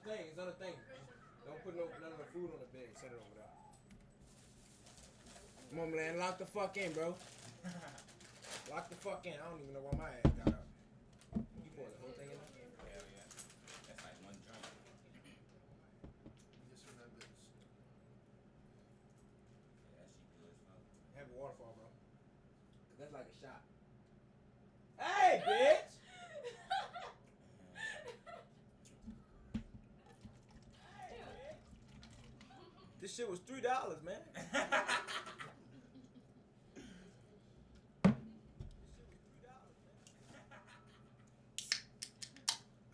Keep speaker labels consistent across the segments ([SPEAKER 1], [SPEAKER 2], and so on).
[SPEAKER 1] thing. It's on the thing. Don't put none of the food on the bed. Set it over there. Come on, man. Lock the fuck in, bro. Lock the fuck in. I don't even know why my ass got up. You poured the whole thing in there?
[SPEAKER 2] Hell yeah. That's like one drink.
[SPEAKER 3] Just remember this.
[SPEAKER 2] Yeah, that shit good as fuck.
[SPEAKER 1] Have a waterfall, bro. Cause that's like a shot. Hey, bitch! This shit was $3, man. I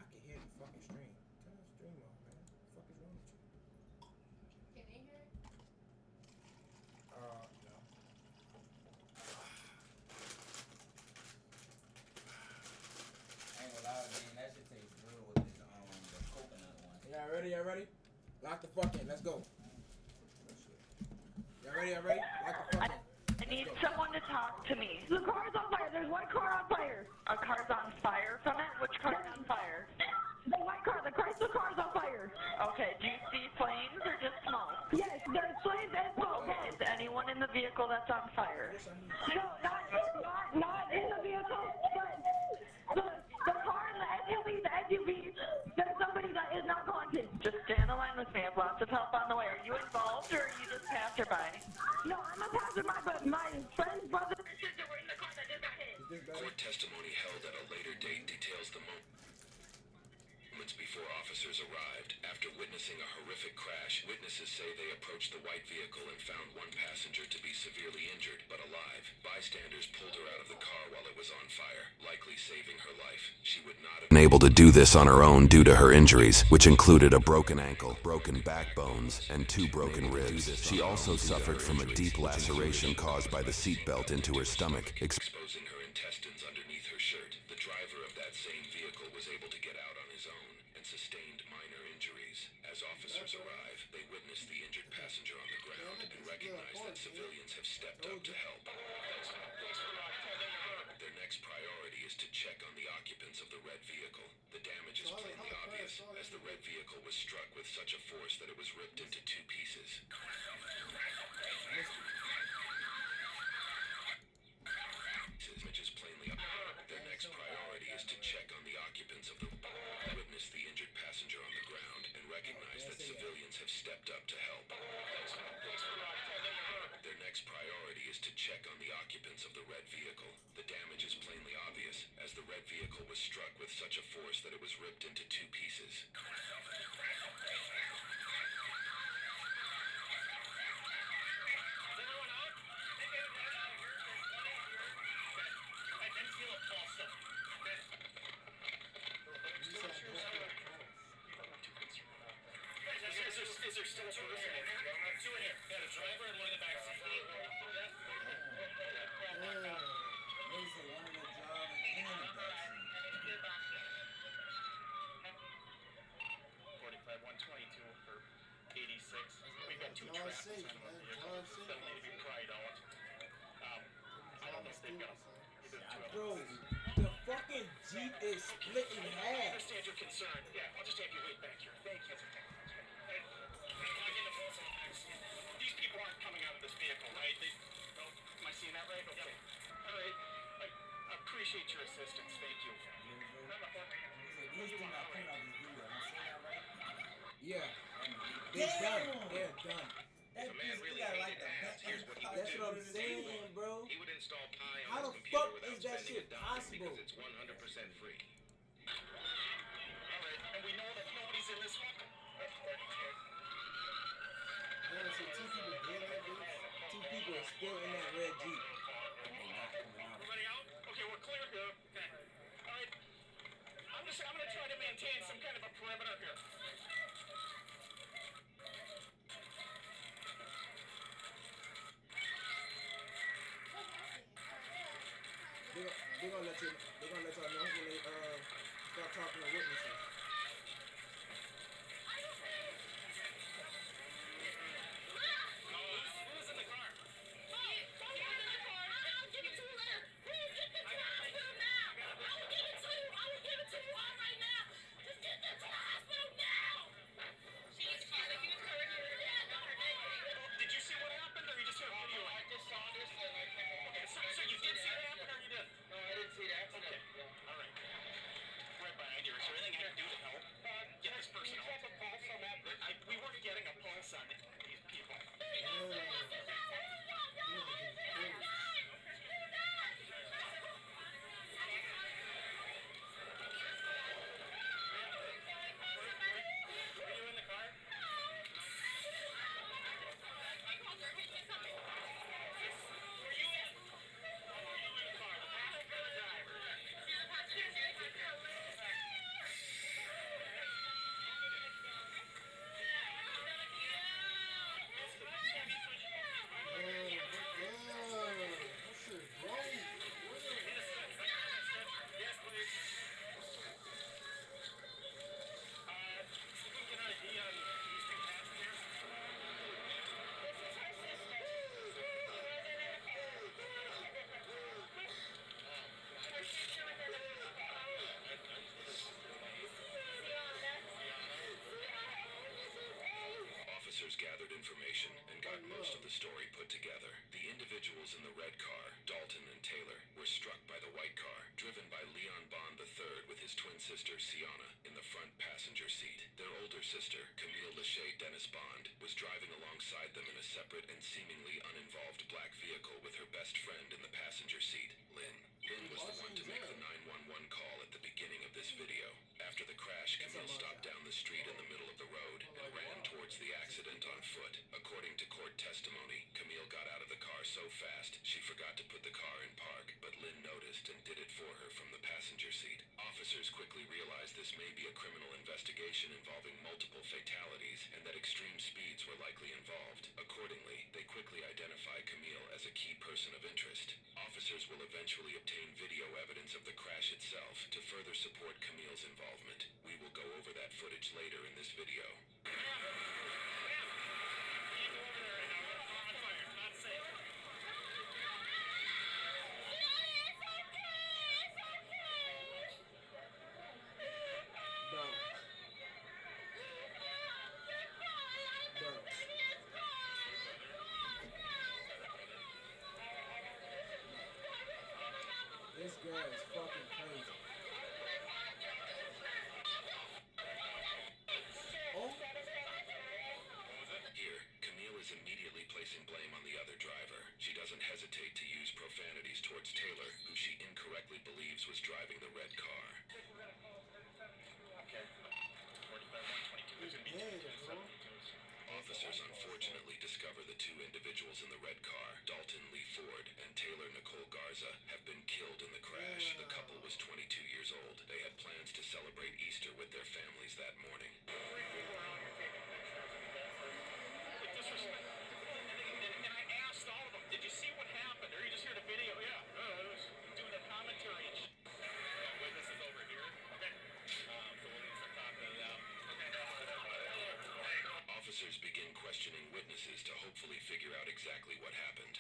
[SPEAKER 1] can hear the fucking stream. Turn the stream off, man. What the fuck is wrong with you?
[SPEAKER 4] Can they hear it?
[SPEAKER 1] No.
[SPEAKER 2] I ain't gonna lie, man. That shit tastes good with this the coconut one.
[SPEAKER 1] Y'all ready? Y'all ready? Lock the fuck in. Let's go. Y'all ready? Y'all ready? Lock the fuck in.
[SPEAKER 5] I need someone to talk to me. The car's on fire. There's one car on fire. A car's on fire from it? Which car's on fire? The white car. The Chrysler car's on fire. Okay. Do you see flames or just smoke? Yes, there's flames and smoke. Okay. Is anyone in the vehicle that's on fire? No, not in the vehicle, but the car and the SUV, there's somebody that is not conscious. Just stay on the line with me. I have lots of help on the way. Are you involved or are you just passerby? No, I'm a passerby, but my friend's brother and sister were in the car that just got hit.
[SPEAKER 6] Court testimony held at a later date details the moments before officers arrived. After witnessing a horrific crash, witnesses say they approached the white vehicle and found one passenger to be severely injured but alive. Bystanders pulled her out of the car while it was on fire, likely saving her life. She would not have been able to do this on her own due to her injuries, which included a broken ankle, broken backbones, and 2 broken ribs. She also suffered from a deep laceration caused by the seatbelt into her stomach, exposing her intestines underneath her shirt. The driver of that same vehicle was able to get out on his own and sustained minor injuries. As officers arrive, they witness the injured passenger on the ground and recognize that civilians have stepped up to help. Their next priority is to check on the occupants of the red vehicle. The damage is plainly obvious, as the red vehicle was struck with such a force that it was ripped into 2 pieces. Which is plainly obvious. Their next priority is to check on the occupants of the witness the injured passenger on the ground and recognize that civilians have stepped up to help. Their next priority is to check on the occupants of the red vehicle. The damage is plainly obvious, as the red vehicle was struck with such a force that it was ripped into 2 pieces.
[SPEAKER 7] Is there still 2 in here? 2 in here. Yeah, the driver and one in the back seat. For 86. We've got 2 traps on one vehicle that need to be pried out. I don't know if they've got
[SPEAKER 1] Bro, the fucking Jeep is split in
[SPEAKER 7] I
[SPEAKER 1] half.
[SPEAKER 7] understand your concern. Yeah, I'll just have you wait back here. Thank you. These people aren't coming out of this vehicle, right? No, am I seeing that right? Okay. All right. I appreciate your assistance. Thank you.
[SPEAKER 1] Yeah. They're done. They're done.
[SPEAKER 2] That
[SPEAKER 6] man
[SPEAKER 2] bitch,
[SPEAKER 6] really
[SPEAKER 2] got like
[SPEAKER 6] hated
[SPEAKER 2] the
[SPEAKER 6] ass. Here's what he would
[SPEAKER 1] That's
[SPEAKER 6] do.
[SPEAKER 1] what I'm saying, bro.
[SPEAKER 6] He would install Pi
[SPEAKER 1] How
[SPEAKER 6] on
[SPEAKER 1] the
[SPEAKER 6] his computer
[SPEAKER 1] fuck
[SPEAKER 6] without
[SPEAKER 1] is that
[SPEAKER 6] spending
[SPEAKER 1] shit
[SPEAKER 6] a dime
[SPEAKER 1] possible?
[SPEAKER 6] because it's 100% free.
[SPEAKER 7] All right. And we know that nobody's in this one.
[SPEAKER 1] Man, so 2 people did that, dude. 2 people are still in that red Jeep.
[SPEAKER 7] Everybody out? Okay, we're clear here. Okay. All right. I'm gonna try to maintain some kind of a perimeter here.
[SPEAKER 1] They're gonna let y'all know when they start talking to witnesses.
[SPEAKER 7] Who's in the car?
[SPEAKER 6] officers gathered information and got most of the story put together. The individuals in the red car, Dalton and Taylor, were struck by the white car, driven by Leon Bond III with his twin sister, Sienna, in the front passenger seat. Their older sister, Camille Lachey Dennis Bond, was driving alongside them in a separate and seemingly uninvolved black vehicle with her best friend in the passenger seat, Lynn. Lynn was the one to make the 911 call at the beginning of this video. After the crash, Camille stopped down the street in the middle of the road and ran towards the accident on foot. According to court testimony, Camille got out of the car so fast she forgot to put the car in park, but Lynn noticed and did it for her from the passenger seat. Officers quickly realized this may be a criminal investigation involving multiple fatalities and that extreme speeds were likely involved. Accordingly, they quickly identified Camille as a key person of interest. Officers will eventually obtain video evidence of the crash itself to further support Camille's involvement. We will go over that footage later in this video.
[SPEAKER 1] This girl is fucking crazy. Oh.
[SPEAKER 6] Here, Camille is immediately placing blame on the other driver. She doesn't hesitate to use profanities towards Taylor, who she incorrectly believes was driving the red car.
[SPEAKER 7] Okay. 45, 122. There's gonna be
[SPEAKER 1] Yeah,
[SPEAKER 7] 2
[SPEAKER 1] bro.
[SPEAKER 7] 72s.
[SPEAKER 6] Officers unfortunately discover the two individuals in the red car, Dalton Lee Ford and Taylor Nicole Garza, have been killed in the crash. The couple was 22 years old. They had plans to celebrate Easter with their families that morning.
[SPEAKER 7] 3 people around here taking pictures of them. Like disrespect. And I asked all of them, did you see what happened? Or you just hear the video? Yeah. I was doing the commentary and shit. Witnesses over here. Okay. So we'll need to talk to them.
[SPEAKER 6] Officers begin questioning witnesses to hopefully figure out exactly what happened.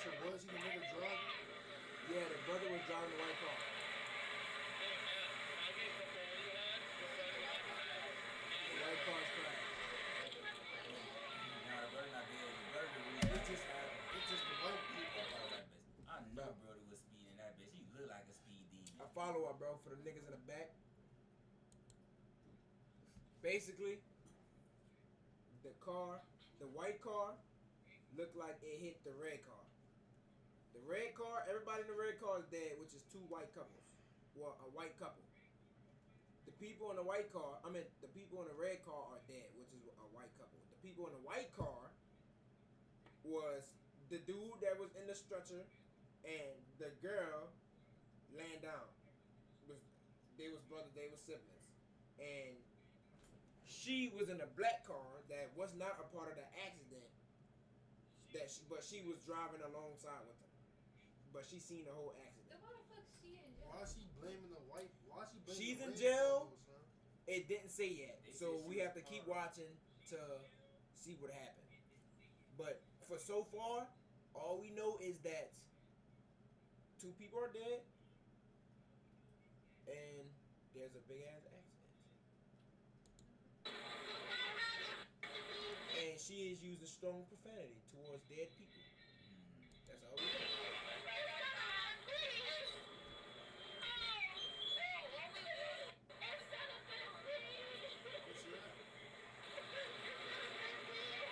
[SPEAKER 1] So was he the nigga driving? Yeah, the brother was driving the white car. The white car's crashed.
[SPEAKER 2] Nah, the brother not dead. The brother the reason.
[SPEAKER 1] It's just the white people.
[SPEAKER 2] I know brother was speeding that bitch. He looked like a speed demon.
[SPEAKER 1] I follow up, bro, for the niggas in the back. Basically, the white car, looked like it hit the red car. The red car, everybody in the red car is dead, which is 2 white couples. Well, a white couple. The people in the white car, the people in the red car are dead, which is a white couple. The people in the white car was the dude that was in the stretcher and the girl laying down. They was brothers, they were siblings. And she was in a black car that was not a part of the accident, but she was driving alongside with them. But she seen the whole accident.
[SPEAKER 4] Then why the fuck she in jail?
[SPEAKER 3] Why is she blaming the white? Why is she blaming
[SPEAKER 1] She's
[SPEAKER 3] the
[SPEAKER 1] in
[SPEAKER 3] red
[SPEAKER 1] jail.
[SPEAKER 3] people, son?
[SPEAKER 1] It didn't say yet,
[SPEAKER 2] They
[SPEAKER 1] so
[SPEAKER 2] said
[SPEAKER 1] we
[SPEAKER 2] she
[SPEAKER 1] have to
[SPEAKER 2] was
[SPEAKER 1] keep
[SPEAKER 2] fine.
[SPEAKER 1] watching to see what happened. But for so far, all we know is that 2 people are dead, and there's a big ass accident. And she is using strong profanity towards dead people. That's all we know.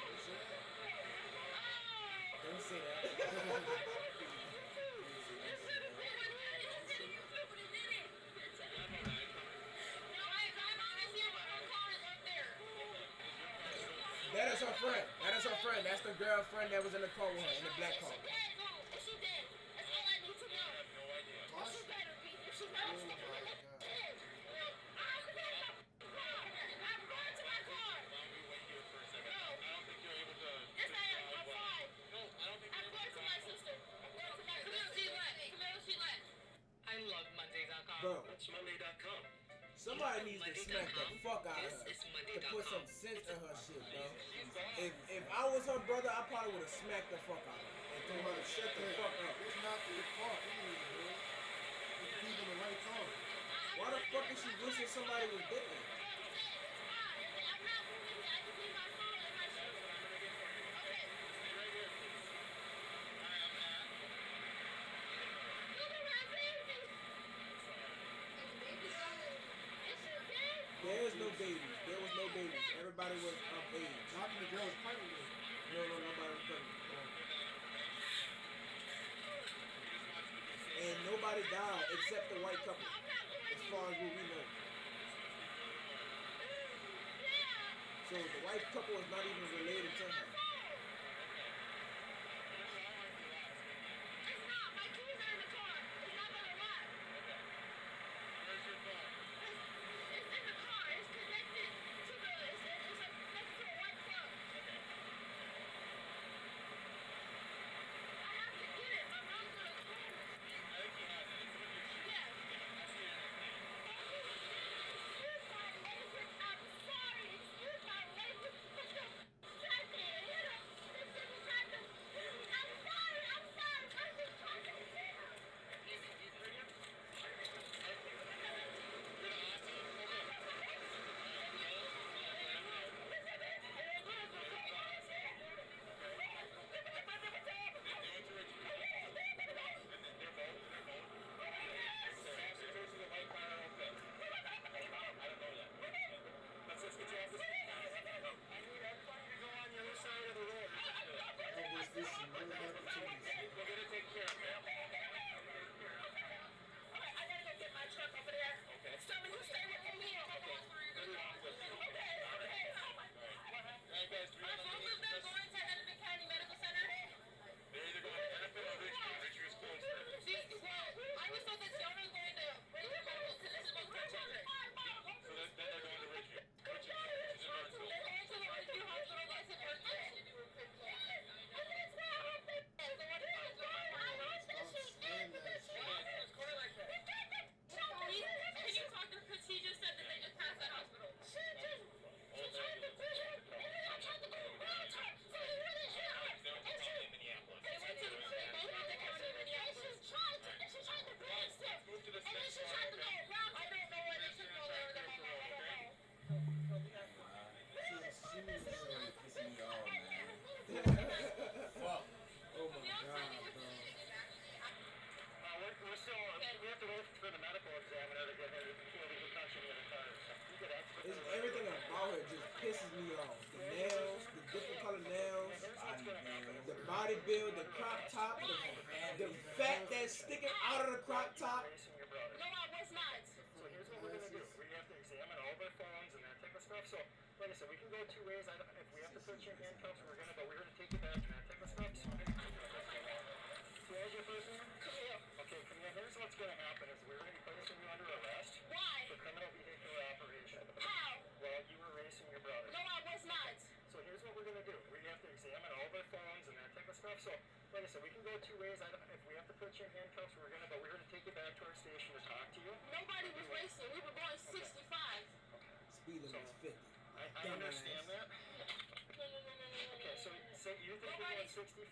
[SPEAKER 3] What's that?
[SPEAKER 1] Don't say that. friend. That is her friend. That's the girlfriend that was in the car with her, in the black car.
[SPEAKER 7] If she's dead, that's all I need to know. I have no idea.
[SPEAKER 3] What?
[SPEAKER 7] If she's dead or if she's not,
[SPEAKER 3] Oh
[SPEAKER 7] I'm
[SPEAKER 3] my
[SPEAKER 7] going
[SPEAKER 3] God.
[SPEAKER 7] to my car.
[SPEAKER 3] Why don't we wait here for a second?
[SPEAKER 7] No.
[SPEAKER 3] I don't think you're able to.
[SPEAKER 7] Yes, I am. I'm fine.
[SPEAKER 3] No, I don't think
[SPEAKER 7] I'm
[SPEAKER 3] you're
[SPEAKER 7] going
[SPEAKER 3] able
[SPEAKER 7] to
[SPEAKER 3] to.
[SPEAKER 7] my sister. I'm going to my Camille, she left. Camille, she left. I love Monday.com.
[SPEAKER 1] Bro,
[SPEAKER 6] What's Monday.com?
[SPEAKER 1] somebody needs to smack the fuck out of her to put some sense in her shit, bro. If I was her brother, I probably would have smacked the fuck out of her and told her to shut the fuck up.
[SPEAKER 3] It's not their fault, anyway, bro. It's the people in the right car.
[SPEAKER 1] Why the fuck is she wishing somebody was dead?
[SPEAKER 7] I'm not moving here. I just need my phone and my shoes. Okay.
[SPEAKER 3] Right here. Alright, I'm at.
[SPEAKER 7] Look at my baby. Is she dead?
[SPEAKER 1] There is no babies. There was no babies. Everybody was of age.
[SPEAKER 3] Knocking the girl's pregnant with.
[SPEAKER 1] No, nobody was pregnant. And nobody died except the white couple,
[SPEAKER 7] I'm not going
[SPEAKER 1] as far as what we know. So the white couple is not even related to her.
[SPEAKER 7] It's not. My keys are in the car. It's not gonna lock.
[SPEAKER 3] Where's your phone?
[SPEAKER 7] It's in the car. It's connected to the. It's next to a white plug. I have to get it. My mom's gonna call me.
[SPEAKER 3] I think he has it. It's with your shoe.
[SPEAKER 7] Yes.
[SPEAKER 3] I see it.
[SPEAKER 7] Excuse my language. I'm sorry. Excuse my language. But you're second. You know, this is not the. I'm sorry. I'm sorry. I'm just trying to get her.
[SPEAKER 3] He's right here. You're the Aussie? Okay. They went to Richmond. They're both? So officers goes to the white car, okay. I don't know yet. Let's get you off the street. I need everybody to go on the other side of the road.
[SPEAKER 1] And was this some real opportunities?
[SPEAKER 3] We're gonna take care of it.
[SPEAKER 7] I gotta go get my truck over there.
[SPEAKER 3] Okay.
[SPEAKER 7] Someone who stay with me.
[SPEAKER 3] Alright guys,
[SPEAKER 7] Are both of them going to Hennepin County Medical Center?
[SPEAKER 3] they're either going to Hennepin or Richmond. Richmond is closed.
[SPEAKER 7] I was told that Jonah was going to Richmond Medical because this is supposed to be children.
[SPEAKER 3] So then they're going to Richmond. Richmond is in Burnsville.
[SPEAKER 7] They're going to the Richmond Hospital that's in Burnsville. Can you talk to her? Because she just said that they just passed that hospital. She tried to push her. I tried to go around her. So he wouldn't hear her.
[SPEAKER 3] Minneapolis.
[SPEAKER 7] They went to the county in Minneapolis. She tried to blast him.
[SPEAKER 3] Move to the
[SPEAKER 7] And then she
[SPEAKER 3] center.
[SPEAKER 7] tried to go around. I don't know where they should go there. I don't know.
[SPEAKER 1] She was
[SPEAKER 2] Really pissing me off, man. Fuck.
[SPEAKER 1] oh my god, bro.
[SPEAKER 3] We're still, we have to wait for the medical examiner to get her before we can touch any of the cars. You get extra.
[SPEAKER 1] It's everything about her just pisses me off. The nails, the different color nails, the body build, the crop top, the fat that's sticking out of the crop top.
[SPEAKER 3] Racing your brother.
[SPEAKER 7] No, I was not.
[SPEAKER 3] So here's what we're gonna do. We have to examine all of our phones and that type of stuff. So, like I said, we can go two ways. If we have to put you in handcuffs, we're gonna take you back and that type of stuff. So, what was your first name?
[SPEAKER 7] Camille.
[SPEAKER 3] Okay, Camille, here's what's gonna happen is we're gonna be placing you under arrest
[SPEAKER 7] Why?
[SPEAKER 3] for criminal vehicular operation.
[SPEAKER 7] How?
[SPEAKER 3] Well, you were racing your brother.
[SPEAKER 7] No, I was not.
[SPEAKER 3] So here's what we're gonna do. We have to examine all of our phones and that type of stuff. So, like I said, we can go two ways. If we have to put you in handcuffs, we're gonna take you back to our station to talk to you.
[SPEAKER 7] Nobody was racing. We were going 65.
[SPEAKER 1] Speed limit is 50.
[SPEAKER 3] I understand that.
[SPEAKER 7] No.
[SPEAKER 3] Okay, so you think you're going 65?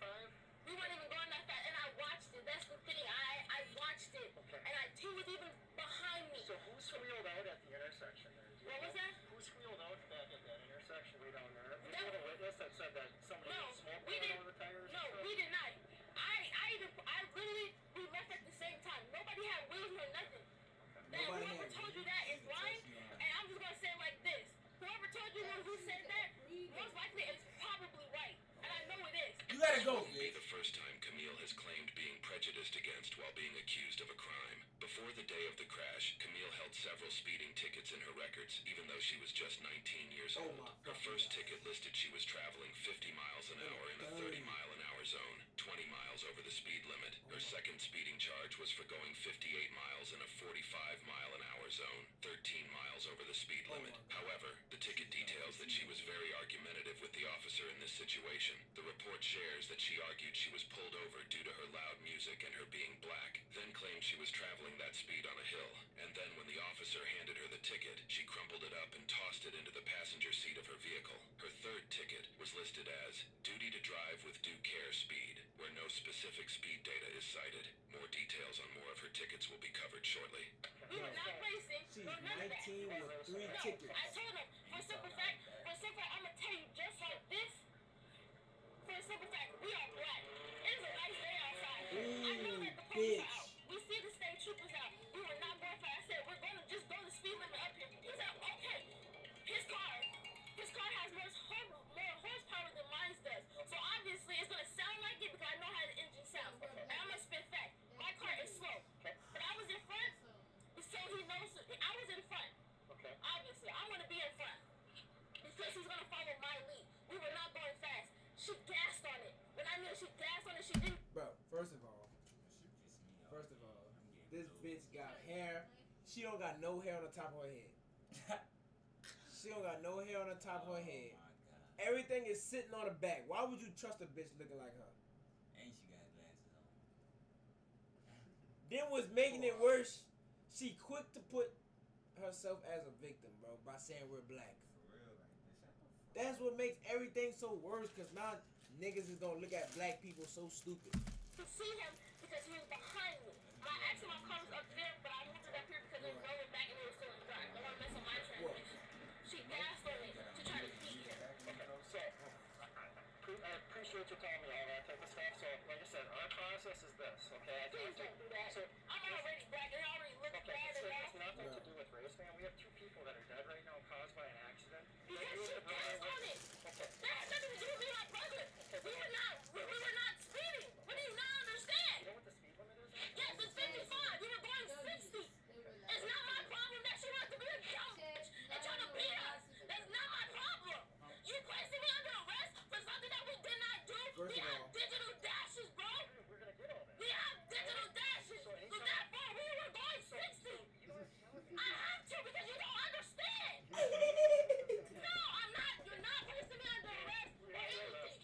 [SPEAKER 7] We weren't even going that fast, and I watched it. That's the thing. I watched it,
[SPEAKER 3] Okay.
[SPEAKER 7] and he was even behind me.
[SPEAKER 3] So who squealed out at the intersection there? Do you
[SPEAKER 7] What was
[SPEAKER 3] know?
[SPEAKER 7] that?
[SPEAKER 3] Who squealed out back at that intersection way down there? We
[SPEAKER 7] That-
[SPEAKER 3] had a witness that said that somebody
[SPEAKER 7] No,
[SPEAKER 3] had smoke
[SPEAKER 7] we
[SPEAKER 3] coming
[SPEAKER 7] didn't.
[SPEAKER 3] over the tires.
[SPEAKER 7] No,
[SPEAKER 3] and stuff?
[SPEAKER 7] we did not. I literally, we left at the same time. Nobody had wheels or nothing. That
[SPEAKER 1] Nobody
[SPEAKER 7] whoever
[SPEAKER 1] had
[SPEAKER 7] told you that is lying, and I'm just gonna say it like this: whoever told you who said that, most likely is probably right, and I know it is.
[SPEAKER 2] You gotta go,
[SPEAKER 6] Won't be
[SPEAKER 2] bitch.
[SPEAKER 6] the first time Camille has claimed being prejudiced against while being accused of a crime. Before the day of the crash, Camille held several speeding tickets in her record. records, even though she was just 19 years
[SPEAKER 1] Oh
[SPEAKER 6] old.
[SPEAKER 1] my
[SPEAKER 6] Her
[SPEAKER 1] fucking
[SPEAKER 6] first
[SPEAKER 1] God.
[SPEAKER 6] ticket listed she was traveling 50 miles an hour in a 30-mile-an-hour zone, 20 miles over the speed limit. Her second speeding charge was for going 58 miles in a 45-mile-an-hour zone, 13 miles over the speed limit. However, the ticket details that she was very argumentative with the officer in this situation. The report shares that she argued she was pulled over due to her loud music and her being black, then claimed she was traveling that speed on a hill, and then when the officer handed her the ticket, she crumpled it up and tossed it into the passenger seat of her vehicle. Her third ticket was listed as duty to drive with due care speed, where no specific speed data is cited. More details on more of her tickets will be covered shortly.
[SPEAKER 3] We were not racing.
[SPEAKER 1] She's
[SPEAKER 3] No, none of that.
[SPEAKER 1] 19 with 3
[SPEAKER 3] No,
[SPEAKER 1] tickets.
[SPEAKER 3] I told him, for a simple fact, I'm gonna tell you just like this. For a simple fact, we are black. It's a nice day outside. I know that the police are
[SPEAKER 1] bitch.
[SPEAKER 3] out. We see the state troopers out. We were not going fast. I said, we're gonna just go the speed limit up here. He said, okay. His car has more horsepower than mine does. So obviously it's gonna sound like it because I know how the engine sounds. And I'm gonna spit fact. My car is slow. But I was in front, so he knows I was in front.
[SPEAKER 7] Okay.
[SPEAKER 3] Obviously, I'm gonna be in front. Because he's gonna follow my lead. We were not going fast. She gassed on it. When I knew she gassed on it, she didn't.
[SPEAKER 1] Bro, first of all, this bitch got hair. She don't got no hair on the top of her head. She don't got no hair on the top of her head.
[SPEAKER 2] Oh my God.
[SPEAKER 1] Everything is sitting on the back. Why would you trust a bitch looking like her?
[SPEAKER 2] And she got glasses on.
[SPEAKER 1] Then what's making it worse, she quick to put herself as a victim, bro, by saying we're black.
[SPEAKER 2] For real, like, shut the fuck
[SPEAKER 1] That's what makes everything so worse, because now niggas is gonna look at black people so stupid.
[SPEAKER 3] see him because he was behind me. Actually, my car was up there, but I moved it up here because it was rolling back and it was still in drive. I don't want to mess up my transmission. She gassed on it to try to beat him.
[SPEAKER 7] So, I appreciate you telling me all that type of stuff. So, like I said, our process is this, okay?
[SPEAKER 3] Please don't do that.
[SPEAKER 7] So,
[SPEAKER 3] I'm already black and it already looks
[SPEAKER 7] okay,
[SPEAKER 3] bad
[SPEAKER 7] so it
[SPEAKER 3] enough.
[SPEAKER 7] has nothing to do with race, man. We have 2 people that are dead right now caused by an accident.
[SPEAKER 3] Because she gassed on it.
[SPEAKER 7] Okay.
[SPEAKER 3] That has nothing to do with me, my brother. We were not speeding. What do you not understand?
[SPEAKER 7] You know what the speed limit is?
[SPEAKER 3] Yes, it's 55. We were going 60. It's not my problem that she wants to be a dumb bitch and try to beat us. That's not my problem. You placing me under arrest for something that we did not do.
[SPEAKER 1] First
[SPEAKER 3] We
[SPEAKER 1] of
[SPEAKER 3] have
[SPEAKER 1] all-
[SPEAKER 3] digital dashes, bro.
[SPEAKER 7] We're gonna get all that.
[SPEAKER 3] We have digital dashes. So therefore, we were going 60. I have to because you don't understand. No, I'm not. You're not placing me under arrest or anything.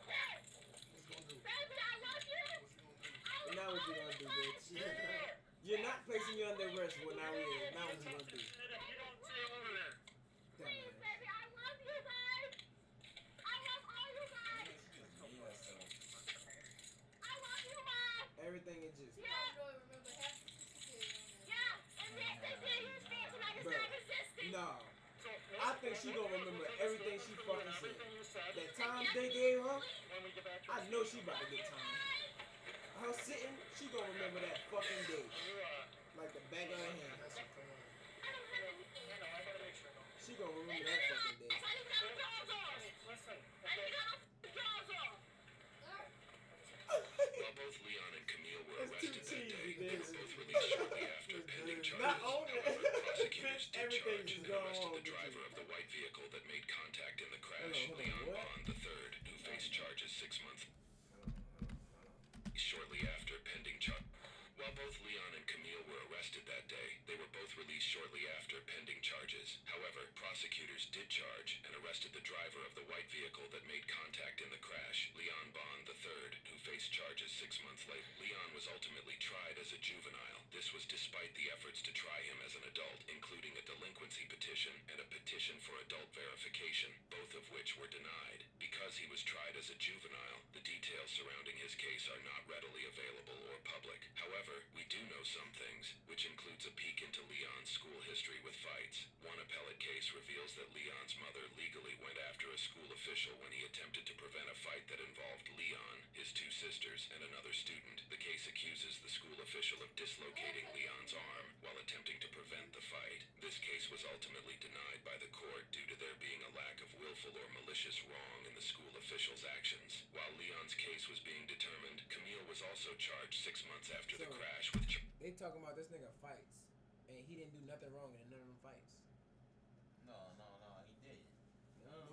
[SPEAKER 3] Yes. Baby, I love you. I
[SPEAKER 1] Now what you gonna do, bitch? You're not placing me under arrest. Well, now we is. Now what you gonna do?
[SPEAKER 7] You don't stay over there.
[SPEAKER 1] Damn,
[SPEAKER 3] Please,
[SPEAKER 1] man.
[SPEAKER 3] baby, I love you guys. I love all you guys.
[SPEAKER 2] Yeah, so
[SPEAKER 3] I love you, Mom.
[SPEAKER 1] Everything is just.
[SPEAKER 3] Yeah,
[SPEAKER 4] really remember half the security on that.
[SPEAKER 3] yeah. And yes, they did use force and I was
[SPEAKER 1] Bro,
[SPEAKER 3] not resisting.
[SPEAKER 1] No.
[SPEAKER 7] So,
[SPEAKER 1] I think she gonna remember everything she fucking said.
[SPEAKER 7] Everything you said.
[SPEAKER 1] That time they gave her,
[SPEAKER 7] When we get back to
[SPEAKER 1] I know she about to get time. Her sitting, she gonna remember that fucking day.
[SPEAKER 7] you,
[SPEAKER 1] Like the back of her hand.
[SPEAKER 3] I don't have anything.
[SPEAKER 7] I know, I gotta make sure.
[SPEAKER 1] She gonna remember that fucking day.
[SPEAKER 3] I didn't have the drawers on.
[SPEAKER 7] Listen,
[SPEAKER 3] I didn't have the drawers on.
[SPEAKER 6] While both Leon and Camille were
[SPEAKER 1] That's too
[SPEAKER 6] arrested that day,
[SPEAKER 1] cheesy,
[SPEAKER 6] they were
[SPEAKER 1] bitch.
[SPEAKER 6] both released shortly after pending charges.
[SPEAKER 1] Not only
[SPEAKER 6] However, prosecutors did
[SPEAKER 1] everything
[SPEAKER 6] charge
[SPEAKER 1] is
[SPEAKER 6] and
[SPEAKER 1] going
[SPEAKER 6] arrested
[SPEAKER 1] on
[SPEAKER 6] the
[SPEAKER 1] with
[SPEAKER 6] driver
[SPEAKER 1] you.
[SPEAKER 6] of the white vehicle that made contact in the crash,
[SPEAKER 1] Hold on,
[SPEAKER 6] Leon
[SPEAKER 1] what?
[SPEAKER 6] Bond III, who faced charges 6 months shortly after pending charge. While both Leon and Camille were arrested that day, they were both released shortly after pending charges. However, prosecutors did charge and arrested the driver of the white vehicle that made contact in the crash, Leon Bond III, who faced charges 6 months later. Leon was ultimately tried as a juvenile. This was despite the efforts to try him as an adult, including a delinquency petition and a petition for adult verification, both of which were denied. Because he was tried as a juvenile, the details surrounding his case are not readily available or public. However, we do know some things, which includes a peek into Leon's school history with fights. One appellate case reveals that Leon's mother legally went after a school official when he attempted to prevent a fight that involved Leon, his 2 sisters, and another student. The case accuses the school official of dislocating Leon's arm while attempting to prevent the fight. This case was ultimately denied by the court due to there being a lack of willful or malicious wrong in the school official's actions. While Leon's case was being determined, Camille was also charged 6 months after the
[SPEAKER 1] So-
[SPEAKER 6] crash with
[SPEAKER 1] They talking about this nigga fights, and he didn't do nothing wrong in none of them fights.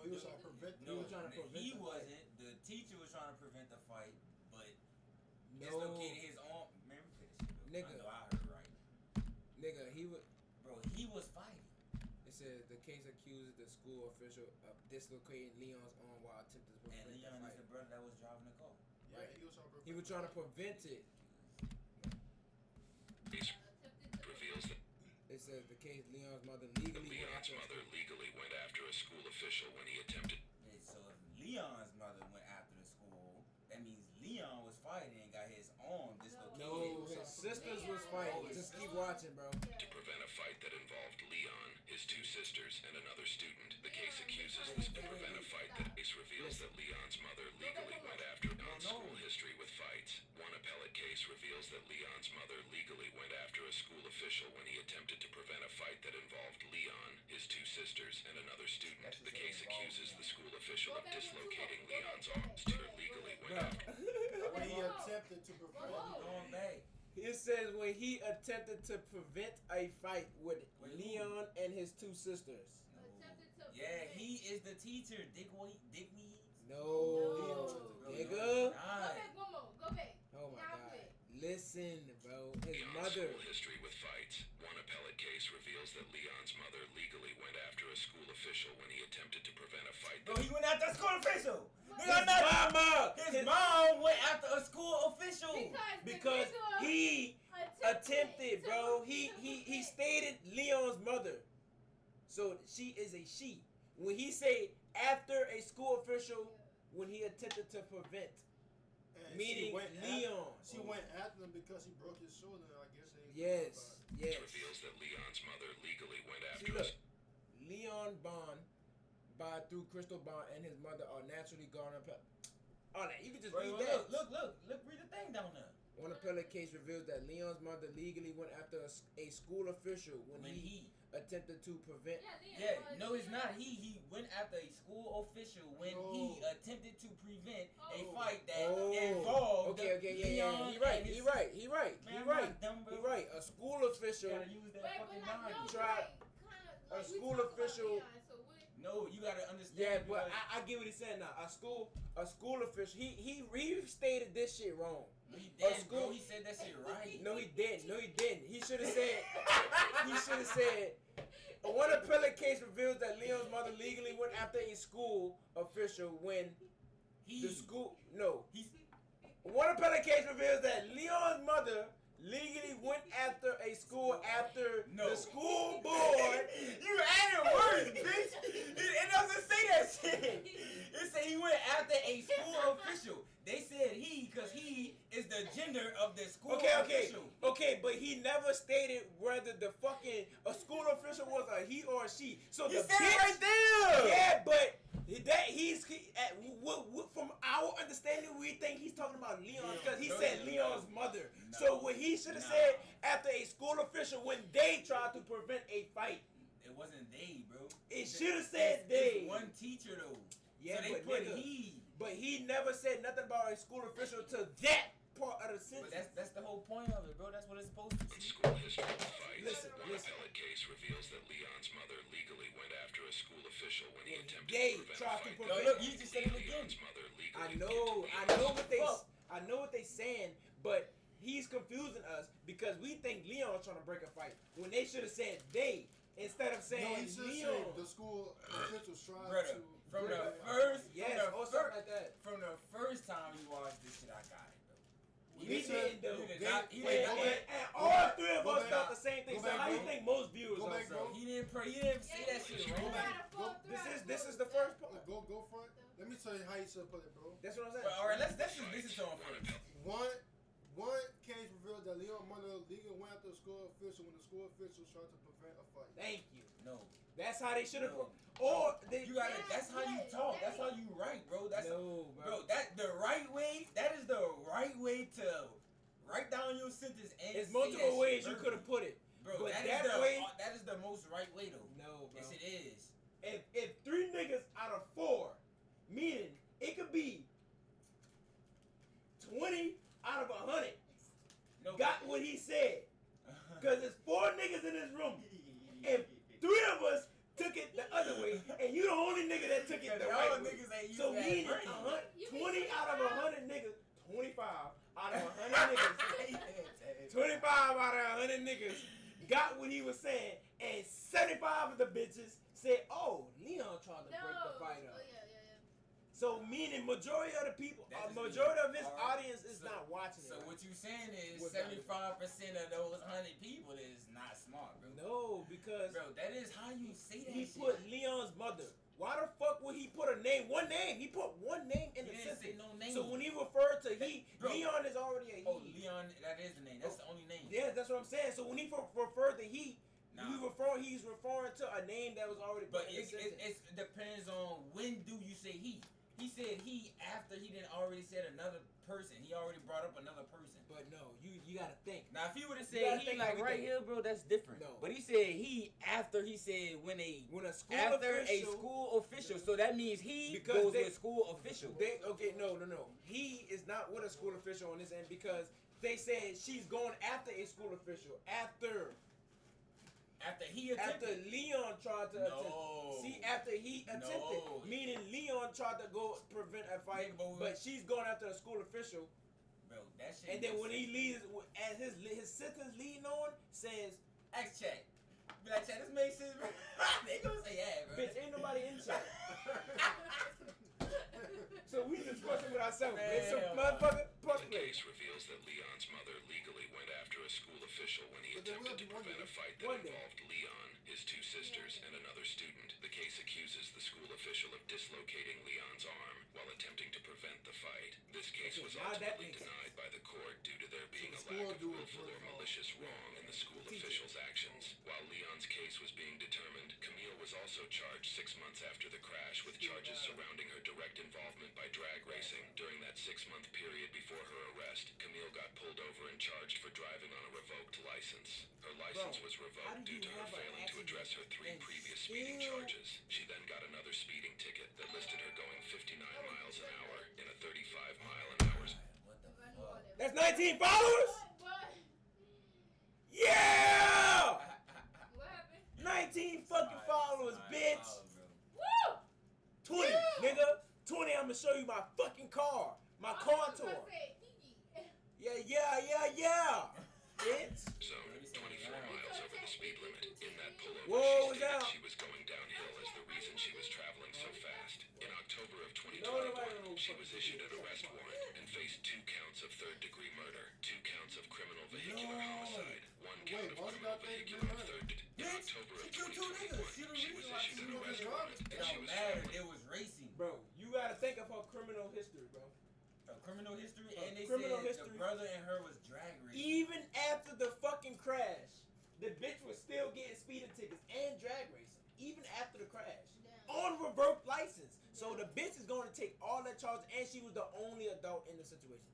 [SPEAKER 8] He was trying to prevent.
[SPEAKER 1] He was trying to prevent
[SPEAKER 2] he
[SPEAKER 1] the fight.
[SPEAKER 2] wasn't. The teacher was trying to prevent the fight, but
[SPEAKER 1] No,
[SPEAKER 2] dislocated his arm. Man, we finish it, though.
[SPEAKER 1] Nigga.
[SPEAKER 2] I know I heard right.
[SPEAKER 1] nigga, he would.
[SPEAKER 2] Bro, he was fighting.
[SPEAKER 1] It says the case accuses the school official of dislocating Leon's arm while attempting to
[SPEAKER 2] And
[SPEAKER 1] prevent the
[SPEAKER 2] Leon is
[SPEAKER 1] fight.
[SPEAKER 2] the brother that was driving the car.
[SPEAKER 8] Yeah, he was trying to prevent.
[SPEAKER 1] He was trying to prevent it.
[SPEAKER 6] Case
[SPEAKER 4] Attempted to
[SPEAKER 6] reveals that
[SPEAKER 1] It says the case Leon's mother legally went
[SPEAKER 6] Leon's
[SPEAKER 1] after.
[SPEAKER 6] mother legally went after a school official when he attempted
[SPEAKER 2] Yeah, so if Leon's mother went after the school, that means Leon was fighting and got his arm dislocated.
[SPEAKER 1] No, his sisters was fighting. Just keep watching, bro.
[SPEAKER 6] to prevent a fight that involved Leon, his two sisters, and another student. The case accuses this to prevent a fight that case reveals that Leon's mother legally went after Leon's school history with fights. One appellate case reveals that Leon's mother legally went after a school official when he attempted to prevent a fight that involved Leon, his two sisters, and another student. The case accuses the school official of dislocating Leon's arms. Her legally went
[SPEAKER 1] Bro.
[SPEAKER 6] after
[SPEAKER 8] When he attempted to prevent.
[SPEAKER 2] Going back.
[SPEAKER 1] It says when he attempted to prevent a fight with
[SPEAKER 2] With who?
[SPEAKER 1] Leon and his two sisters.
[SPEAKER 2] No.
[SPEAKER 4] attempted to
[SPEAKER 2] Yeah,
[SPEAKER 4] prevent-
[SPEAKER 2] he is the teacher. Dick Weeds.
[SPEAKER 1] No,
[SPEAKER 2] Bro,
[SPEAKER 1] nigga.
[SPEAKER 4] Go
[SPEAKER 2] Nah.
[SPEAKER 4] back one more. Go back.
[SPEAKER 1] Oh my
[SPEAKER 4] Now
[SPEAKER 1] god.
[SPEAKER 4] quit.
[SPEAKER 1] Listen, bro. His
[SPEAKER 6] Leon's
[SPEAKER 1] mother.
[SPEAKER 6] school history with fights. One appellate case reveals that Leon's mother legally went after a school official when he attempted to prevent a fight
[SPEAKER 2] Bro,
[SPEAKER 6] that
[SPEAKER 2] he went after a school official.
[SPEAKER 1] His
[SPEAKER 2] Nigga, not
[SPEAKER 1] mama.
[SPEAKER 2] his mom went after a school official.
[SPEAKER 1] Because
[SPEAKER 4] the nigga
[SPEAKER 1] he attempted, bro.
[SPEAKER 4] to
[SPEAKER 1] He
[SPEAKER 4] prevent.
[SPEAKER 1] stated Leon's mother. So she is a she. When he say after a school official, when he attempted to prevent,
[SPEAKER 8] And
[SPEAKER 1] meaning
[SPEAKER 8] she went
[SPEAKER 1] Leon.
[SPEAKER 8] She went after him because he broke his shoulder. I guess they.
[SPEAKER 1] Yes, yes.
[SPEAKER 6] reveals that Leon's mother legally went
[SPEAKER 1] See,
[SPEAKER 6] after
[SPEAKER 1] look. Leon Bond, by through Crystal Bond, and his mother are naturally garnered. All that. You can just
[SPEAKER 2] Bro,
[SPEAKER 1] read
[SPEAKER 2] look,
[SPEAKER 1] that.
[SPEAKER 2] look, read the thing down there.
[SPEAKER 1] One appellate case reveals that Leon's mother legally went after a school official when
[SPEAKER 2] When
[SPEAKER 1] he
[SPEAKER 2] he,
[SPEAKER 1] attempted to prevent.
[SPEAKER 2] yeah, no, it's not he. He went after a school official when he
[SPEAKER 8] No.
[SPEAKER 2] attempted to prevent a
[SPEAKER 4] Oh.
[SPEAKER 2] fight that
[SPEAKER 1] Oh,
[SPEAKER 2] involved
[SPEAKER 1] okay, yeah.
[SPEAKER 2] Leon
[SPEAKER 1] He right,
[SPEAKER 2] and
[SPEAKER 1] he
[SPEAKER 2] his-
[SPEAKER 1] right, he right,
[SPEAKER 2] Man,
[SPEAKER 1] he
[SPEAKER 2] I'm
[SPEAKER 1] right,
[SPEAKER 2] not dumb, bro.
[SPEAKER 1] he right. A school
[SPEAKER 2] You
[SPEAKER 1] official.
[SPEAKER 2] gotta use that fucking mind.
[SPEAKER 1] Try- a school official- No,
[SPEAKER 2] You gotta understand.
[SPEAKER 1] yeah, but
[SPEAKER 2] because
[SPEAKER 1] I get what he's saying now. A school official. He stated this shit wrong.
[SPEAKER 2] he
[SPEAKER 1] a
[SPEAKER 2] did,
[SPEAKER 1] school-
[SPEAKER 2] bro. He said that shit right.
[SPEAKER 1] No, he didn't. No, he didn't. He should have said. He should have said. One appellate case reveals that Leon's mother legally went after a school official when
[SPEAKER 2] He,
[SPEAKER 1] the school. No.
[SPEAKER 2] he's,
[SPEAKER 1] One appellate case reveals that Leon's mother legally went after a school after
[SPEAKER 2] No.
[SPEAKER 1] the school board.
[SPEAKER 2] You added words, bitch. It doesn't say that shit. It said he went after a school official. They said he, because he is the gender of the school official.
[SPEAKER 1] Okay, but he never stated whether the fucking a school official was a he or a she. So
[SPEAKER 2] He
[SPEAKER 1] the
[SPEAKER 2] said it
[SPEAKER 1] bitch,
[SPEAKER 2] right there.
[SPEAKER 1] yeah, but from our understanding, we think he's talking about Leon because he
[SPEAKER 2] No,
[SPEAKER 1] said
[SPEAKER 2] no,
[SPEAKER 1] Leon's
[SPEAKER 2] no.
[SPEAKER 1] mother.
[SPEAKER 2] No.
[SPEAKER 1] So what he should have
[SPEAKER 2] Nah.
[SPEAKER 1] said after a school official when they tried to prevent a fight,
[SPEAKER 2] It wasn't they, bro.
[SPEAKER 1] it should have said
[SPEAKER 2] It's
[SPEAKER 1] they.
[SPEAKER 2] one teacher though.
[SPEAKER 1] Yeah,
[SPEAKER 2] so they
[SPEAKER 1] but
[SPEAKER 2] put
[SPEAKER 1] nigga,
[SPEAKER 2] he.
[SPEAKER 1] But he never said nothing about a school official to that part of the
[SPEAKER 2] But
[SPEAKER 1] sentence.
[SPEAKER 2] that's the whole point of it, bro. That's what it's supposed to be.
[SPEAKER 6] school history with fights.
[SPEAKER 1] Listen,
[SPEAKER 6] One
[SPEAKER 1] listen.
[SPEAKER 6] appellate case reveals that Leon's mother legally went after a school official when he attempted
[SPEAKER 1] They
[SPEAKER 6] to prevent
[SPEAKER 1] tried
[SPEAKER 6] a
[SPEAKER 1] to
[SPEAKER 6] fight.
[SPEAKER 1] prevent-
[SPEAKER 2] Yo, look, you just said it again.
[SPEAKER 6] Leon's mother legally
[SPEAKER 1] I know what they saying, but he's confusing us because we think Leon's trying to break a fight when they should have said they instead of
[SPEAKER 8] No,
[SPEAKER 1] saying
[SPEAKER 8] he should say
[SPEAKER 1] Leon.
[SPEAKER 8] the school officials tried
[SPEAKER 2] Brother,
[SPEAKER 8] to.
[SPEAKER 2] from
[SPEAKER 8] break
[SPEAKER 2] the
[SPEAKER 8] it.
[SPEAKER 2] first,
[SPEAKER 1] Yes, or something like that.
[SPEAKER 2] from the first time you watched this shit, I got it, bro.
[SPEAKER 1] He didn't though.
[SPEAKER 2] You did
[SPEAKER 8] They-
[SPEAKER 2] not. He
[SPEAKER 8] wait,
[SPEAKER 2] did
[SPEAKER 8] go
[SPEAKER 2] not.
[SPEAKER 8] back.
[SPEAKER 1] And
[SPEAKER 8] Go
[SPEAKER 1] all
[SPEAKER 8] back,
[SPEAKER 1] three of
[SPEAKER 8] go
[SPEAKER 1] us
[SPEAKER 8] back,
[SPEAKER 1] thought the same thing.
[SPEAKER 8] go
[SPEAKER 1] So
[SPEAKER 8] back,
[SPEAKER 1] how do you
[SPEAKER 8] bro.
[SPEAKER 1] think most viewers
[SPEAKER 8] Go back,
[SPEAKER 1] also?
[SPEAKER 8] bro.
[SPEAKER 2] He didn't say that shit
[SPEAKER 8] Go
[SPEAKER 2] wrong.
[SPEAKER 8] back.
[SPEAKER 1] This is the first part.
[SPEAKER 8] Go front. Let me tell you how you should put it, bro.
[SPEAKER 1] That's what I'm saying.
[SPEAKER 2] But, all right, let's just listen to him first.
[SPEAKER 8] One case revealed that Leon mother legally went after a school official when the school officials tried to prevent a fight.
[SPEAKER 1] Thank you.
[SPEAKER 2] No,
[SPEAKER 1] That's how they should have.
[SPEAKER 2] No.
[SPEAKER 1] Or they.
[SPEAKER 2] you gotta. That's how you talk. That's how you write, bro. That's
[SPEAKER 1] No,
[SPEAKER 2] bro. That the right way. That is the right way to write down your sentence. And
[SPEAKER 1] There's
[SPEAKER 2] say
[SPEAKER 1] multiple
[SPEAKER 2] that
[SPEAKER 1] ways
[SPEAKER 2] shit
[SPEAKER 1] you could have put it.
[SPEAKER 2] Bro,
[SPEAKER 1] but
[SPEAKER 2] that
[SPEAKER 1] that
[SPEAKER 2] is the
[SPEAKER 1] way-
[SPEAKER 2] that is the most right way though.
[SPEAKER 1] No, bro.
[SPEAKER 2] Yes, it is.
[SPEAKER 1] If 3 niggas out of 4, meaning it could be 20 out of 100,
[SPEAKER 2] No,
[SPEAKER 1] got what he said. Because there's 4 niggas in this room. If 3 of us took it the other way, and you the only nigga that took it
[SPEAKER 2] Because
[SPEAKER 1] the
[SPEAKER 2] y'all
[SPEAKER 1] right way.
[SPEAKER 2] niggas ain't
[SPEAKER 1] So
[SPEAKER 2] used to
[SPEAKER 1] meaning
[SPEAKER 2] have brains.
[SPEAKER 1] 20 out of 100 niggas, 25 out of 100 niggas, 25 out of 100 niggas got what he was saying, and 75 of the bitches said, "Oh, Leon tried to break the fight up."
[SPEAKER 4] Oh, yeah.
[SPEAKER 1] So meaning majority of the people,
[SPEAKER 2] That just
[SPEAKER 1] majority of
[SPEAKER 2] means-
[SPEAKER 1] his
[SPEAKER 2] alright,
[SPEAKER 1] audience is
[SPEAKER 2] so-
[SPEAKER 1] not watching
[SPEAKER 2] So
[SPEAKER 1] it.
[SPEAKER 2] what you saying is
[SPEAKER 1] What's that?
[SPEAKER 2] 75% of those 100 people is not smart, bro.
[SPEAKER 1] No, because
[SPEAKER 2] Bro, that is how you say that
[SPEAKER 1] he
[SPEAKER 2] shit.
[SPEAKER 1] put Leon's mother. Why the fuck would he put a name? One name. He put one name in
[SPEAKER 2] He
[SPEAKER 1] the
[SPEAKER 2] didn't say
[SPEAKER 1] sentence.
[SPEAKER 2] no name.
[SPEAKER 1] So when he referred to he,
[SPEAKER 2] Bro.
[SPEAKER 1] Leon is already a he.
[SPEAKER 2] Oh, Leon, that is the name. That's the only name.
[SPEAKER 1] Yeah, that's what I'm saying. So when he referred to he,
[SPEAKER 2] Nah.
[SPEAKER 1] he's referring to a name that was already
[SPEAKER 2] But
[SPEAKER 1] put in the sentence.
[SPEAKER 2] it depends on when do you say he. He said he after he didn't already said another person. He already brought up another person.
[SPEAKER 1] But no, you gotta think.
[SPEAKER 2] Now if he would have
[SPEAKER 1] You gotta
[SPEAKER 2] said he
[SPEAKER 1] think
[SPEAKER 2] like
[SPEAKER 1] everything.
[SPEAKER 2] right here, bro, that's different.
[SPEAKER 1] No.
[SPEAKER 2] But he said he after he said when
[SPEAKER 1] When a school
[SPEAKER 2] after
[SPEAKER 1] official,
[SPEAKER 2] a school official. So that means he
[SPEAKER 1] Because
[SPEAKER 2] goes
[SPEAKER 1] they-
[SPEAKER 2] with school official.
[SPEAKER 1] no. He is not with a school official on this end because they said she's going after a school official after
[SPEAKER 2] After he attempted.
[SPEAKER 1] Leon tried to
[SPEAKER 2] No.
[SPEAKER 1] attempt. See, after he attempted,
[SPEAKER 2] No.
[SPEAKER 1] meaning Leon tried to go prevent a fight,
[SPEAKER 2] Nigga,
[SPEAKER 1] but she's going after the school official.
[SPEAKER 2] Bro, that shit.
[SPEAKER 1] And then
[SPEAKER 2] makes
[SPEAKER 1] when he
[SPEAKER 2] sense.
[SPEAKER 1] leaves, as his sentence leading on says,
[SPEAKER 2] Ask chat. Be like, chat, this makes sense, bro. They gonna say yeah, bro.
[SPEAKER 1] "Bitch, ain't nobody in chat." So we discussing with ourselves, bitch. So
[SPEAKER 2] Hell no.
[SPEAKER 1] motherfucker, plus
[SPEAKER 6] The
[SPEAKER 1] play.
[SPEAKER 6] case reveals that Leon's mother legally went after a school official when he
[SPEAKER 8] But there will
[SPEAKER 6] attempted to
[SPEAKER 8] be one
[SPEAKER 6] prevent a
[SPEAKER 8] day.
[SPEAKER 6] fight that
[SPEAKER 1] One day.
[SPEAKER 6] involved Leon, his two sisters, and another student. The case accuses the school official of dislocating Leon's arm while attempting to prevent the fight. This case
[SPEAKER 1] Okay,
[SPEAKER 6] was
[SPEAKER 1] now that
[SPEAKER 6] ultimately
[SPEAKER 1] makes
[SPEAKER 6] denied by the court due to there being a
[SPEAKER 8] the school
[SPEAKER 6] lack of
[SPEAKER 8] do it
[SPEAKER 6] willful
[SPEAKER 8] for
[SPEAKER 6] or
[SPEAKER 8] the-
[SPEAKER 6] malicious wrong in the school official's actions. While Leon's case was being determined, Camille was also charged 6 months after the crash with charges surrounding her direct involvement by drag racing. During that 6-month period before her arrest, Camille got pulled over and charged for driving on a revoked license. Her license
[SPEAKER 1] Bro,
[SPEAKER 6] was
[SPEAKER 1] how
[SPEAKER 6] revoked
[SPEAKER 1] do
[SPEAKER 6] due
[SPEAKER 1] you
[SPEAKER 6] to her
[SPEAKER 1] have an
[SPEAKER 6] failing to
[SPEAKER 1] accident
[SPEAKER 6] address her 3
[SPEAKER 1] and
[SPEAKER 6] previous speeding
[SPEAKER 1] still-
[SPEAKER 6] charges. She then got another speeding ticket that listed her going 59 miles an hour in a 35-mile-an-hour
[SPEAKER 2] What the
[SPEAKER 4] I knew all
[SPEAKER 2] fuck?
[SPEAKER 4] that.
[SPEAKER 1] That's 19 followers.
[SPEAKER 4] What?
[SPEAKER 1] Yeah,
[SPEAKER 4] What happened?
[SPEAKER 1] 19 fucking followers, bitch.
[SPEAKER 4] Woo!
[SPEAKER 1] 20, nigga. 20. I'ma show you my fucking car, my car tour. Yeah. Bitch.
[SPEAKER 6] zone, 24 miles over the speed limit. In that pullover,
[SPEAKER 1] Whoa,
[SPEAKER 6] she stated
[SPEAKER 1] now.
[SPEAKER 6] she was going downhill as the reason she was traveling so fast. In October of
[SPEAKER 1] No, nobody
[SPEAKER 6] 2021,
[SPEAKER 1] knows
[SPEAKER 6] she
[SPEAKER 1] what
[SPEAKER 6] was
[SPEAKER 1] to
[SPEAKER 6] issued
[SPEAKER 1] do.
[SPEAKER 6] an arrest warrant and faced 2 counts of third-degree murder, 2 counts of criminal vehicular
[SPEAKER 2] No.
[SPEAKER 6] homicide, 1 count of
[SPEAKER 8] why you
[SPEAKER 6] criminal
[SPEAKER 8] got third-degree
[SPEAKER 6] vehicular
[SPEAKER 8] murder?
[SPEAKER 6] third. In
[SPEAKER 2] Bitch,
[SPEAKER 6] October of
[SPEAKER 2] she killed 2 niggas. She
[SPEAKER 6] 2021,
[SPEAKER 2] the
[SPEAKER 6] she
[SPEAKER 2] reason
[SPEAKER 6] was
[SPEAKER 2] why
[SPEAKER 6] issued
[SPEAKER 2] she
[SPEAKER 6] an
[SPEAKER 8] was
[SPEAKER 6] arrest
[SPEAKER 8] driving.
[SPEAKER 6] warrant
[SPEAKER 2] It
[SPEAKER 6] and she
[SPEAKER 2] don't
[SPEAKER 6] was
[SPEAKER 2] matter.
[SPEAKER 6] traveling.
[SPEAKER 2] It was racing.
[SPEAKER 1] Bro, you gotta think of her criminal history, bro.
[SPEAKER 2] Criminal history,
[SPEAKER 1] Of
[SPEAKER 2] and they
[SPEAKER 1] criminal
[SPEAKER 2] said
[SPEAKER 1] history.
[SPEAKER 2] the brother and her was drag racing.
[SPEAKER 1] Even after the fucking crash, the bitch was still getting speeding tickets and drag racing. Even after the crash. On revoked license. So the bitch is going to take all that charge, and she was the only adult in the situation.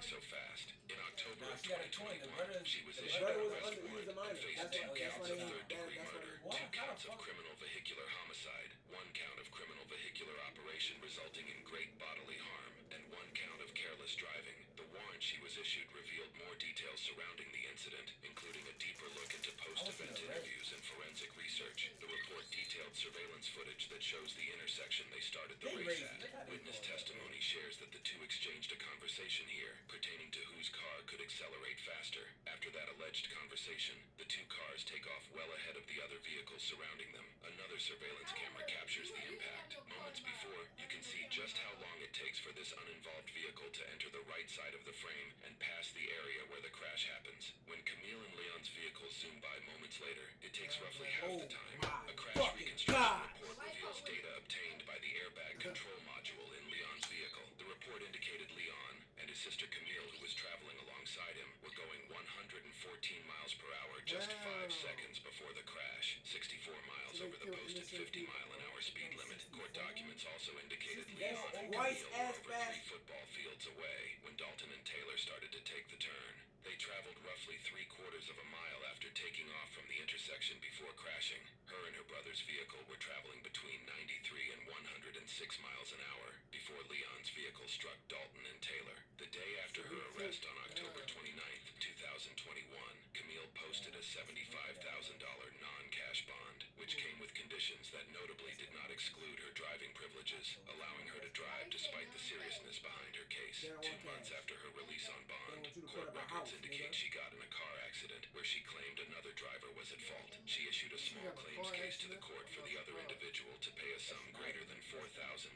[SPEAKER 6] So fast. In October
[SPEAKER 2] Nah,
[SPEAKER 6] of
[SPEAKER 2] she got a point. The
[SPEAKER 6] 2021,
[SPEAKER 2] brother-
[SPEAKER 6] she was
[SPEAKER 2] the
[SPEAKER 6] issued
[SPEAKER 1] brother
[SPEAKER 6] an
[SPEAKER 1] was
[SPEAKER 6] arrest
[SPEAKER 1] under- he was a
[SPEAKER 6] warrant
[SPEAKER 1] minor.
[SPEAKER 6] and faced
[SPEAKER 1] That's
[SPEAKER 6] 2
[SPEAKER 1] why-
[SPEAKER 6] counts
[SPEAKER 1] that's
[SPEAKER 6] of
[SPEAKER 1] why they-
[SPEAKER 6] third-degree
[SPEAKER 1] that's why
[SPEAKER 6] murder,
[SPEAKER 1] they-
[SPEAKER 2] What?
[SPEAKER 6] 2
[SPEAKER 2] How
[SPEAKER 6] counts
[SPEAKER 2] the
[SPEAKER 6] of
[SPEAKER 2] fuck?
[SPEAKER 6] criminal vehicular homicide, 1 count of criminal vehicular operation resulting in great bodily harm, and 1 count of careless driving. The warrant she was issued revealed more details surrounding the incident, including a deeper look into post-event
[SPEAKER 2] I was gonna
[SPEAKER 6] interviews and forensic research. The report detailed surveillance footage that shows the intersection they started the
[SPEAKER 2] They
[SPEAKER 6] race
[SPEAKER 2] racing. Look how
[SPEAKER 6] at.
[SPEAKER 2] they
[SPEAKER 6] Witness
[SPEAKER 2] going.
[SPEAKER 6] testimony shares that the 2 exchanged a conversation here pertaining to whose car could accelerate faster. After that alleged conversation, the 2 cars take off well ahead of the other vehicles surrounding them. Another surveillance camera captures the impact. Moments before, you can see just how long it takes for this uninvolved vehicle to enter the right side of the frame and pass the area where the crash happens. When Camille and Leon's vehicles zoom by moments later, it takes roughly half the time.
[SPEAKER 1] my
[SPEAKER 6] A crash
[SPEAKER 1] fucking
[SPEAKER 6] reconstruction
[SPEAKER 1] God.
[SPEAKER 6] report reveals data obtained by the airbag control module in Leon's vehicle. The report indicated Leon and his sister Camille, who was traveling alongside him, were going 114 miles per hour just 5 seconds before the crash, 64 miles over the posted 50-mile-an-hour speed limit. Court documents also indicated Leon and
[SPEAKER 1] twice
[SPEAKER 6] Camille were
[SPEAKER 1] as
[SPEAKER 6] over
[SPEAKER 1] fast.
[SPEAKER 6] 3 football fields away when Dalton and Taylor started to take the turn. They traveled roughly 3/4 of a mile after taking off from the intersection before crashing. Her and her brother's vehicle were traveling between 93 and 106 miles an hour before Leon's vehicle struck Dalton and Taylor. The day after her arrest on October 29th, 2021, Camille posted a $75,000 non-cash bond, which came with conditions that notably did not exclude her driving privileges, allowing her to drive despite the seriousness behind her case.
[SPEAKER 1] They don't
[SPEAKER 6] 2
[SPEAKER 1] want
[SPEAKER 6] months
[SPEAKER 1] cash.
[SPEAKER 6] after her release on
[SPEAKER 1] They
[SPEAKER 6] bond,
[SPEAKER 1] want you to
[SPEAKER 6] court
[SPEAKER 1] put up a
[SPEAKER 6] records
[SPEAKER 1] house,
[SPEAKER 6] indicate
[SPEAKER 1] nigga.
[SPEAKER 6] she got in a car accident where she claimed another driver was at fault. She issued a small
[SPEAKER 8] got a
[SPEAKER 6] claims
[SPEAKER 8] car
[SPEAKER 6] case to the
[SPEAKER 8] accident?
[SPEAKER 6] court for the other individual to pay a sum greater than $4,500.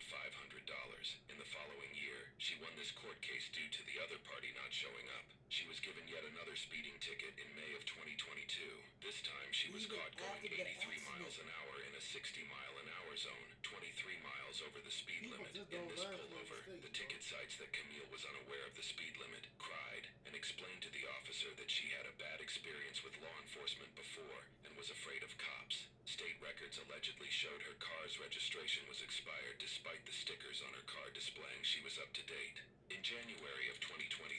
[SPEAKER 6] In the following year, she won this court case due to the other party not showing up. She was given yet another speeding ticket in May of 2022. This time, she was
[SPEAKER 1] Even
[SPEAKER 6] caught going
[SPEAKER 1] after the
[SPEAKER 6] 83 miles
[SPEAKER 1] accident.
[SPEAKER 6] an hour in a 60-mile-an-hour zone, 23 miles over the speed
[SPEAKER 8] People
[SPEAKER 6] limit.
[SPEAKER 8] just
[SPEAKER 6] In
[SPEAKER 8] don't
[SPEAKER 6] this
[SPEAKER 8] learn from
[SPEAKER 6] pullover,
[SPEAKER 8] mistakes,
[SPEAKER 6] the
[SPEAKER 8] bro.
[SPEAKER 6] ticket cites that Camille was unaware of the speed limit, cried, and explained to the officer that she had a bad experience with law enforcement before and was afraid of cops. State records allegedly showed her car's registration was expired despite the stickers on her car displaying she was up to date. In January of 2023,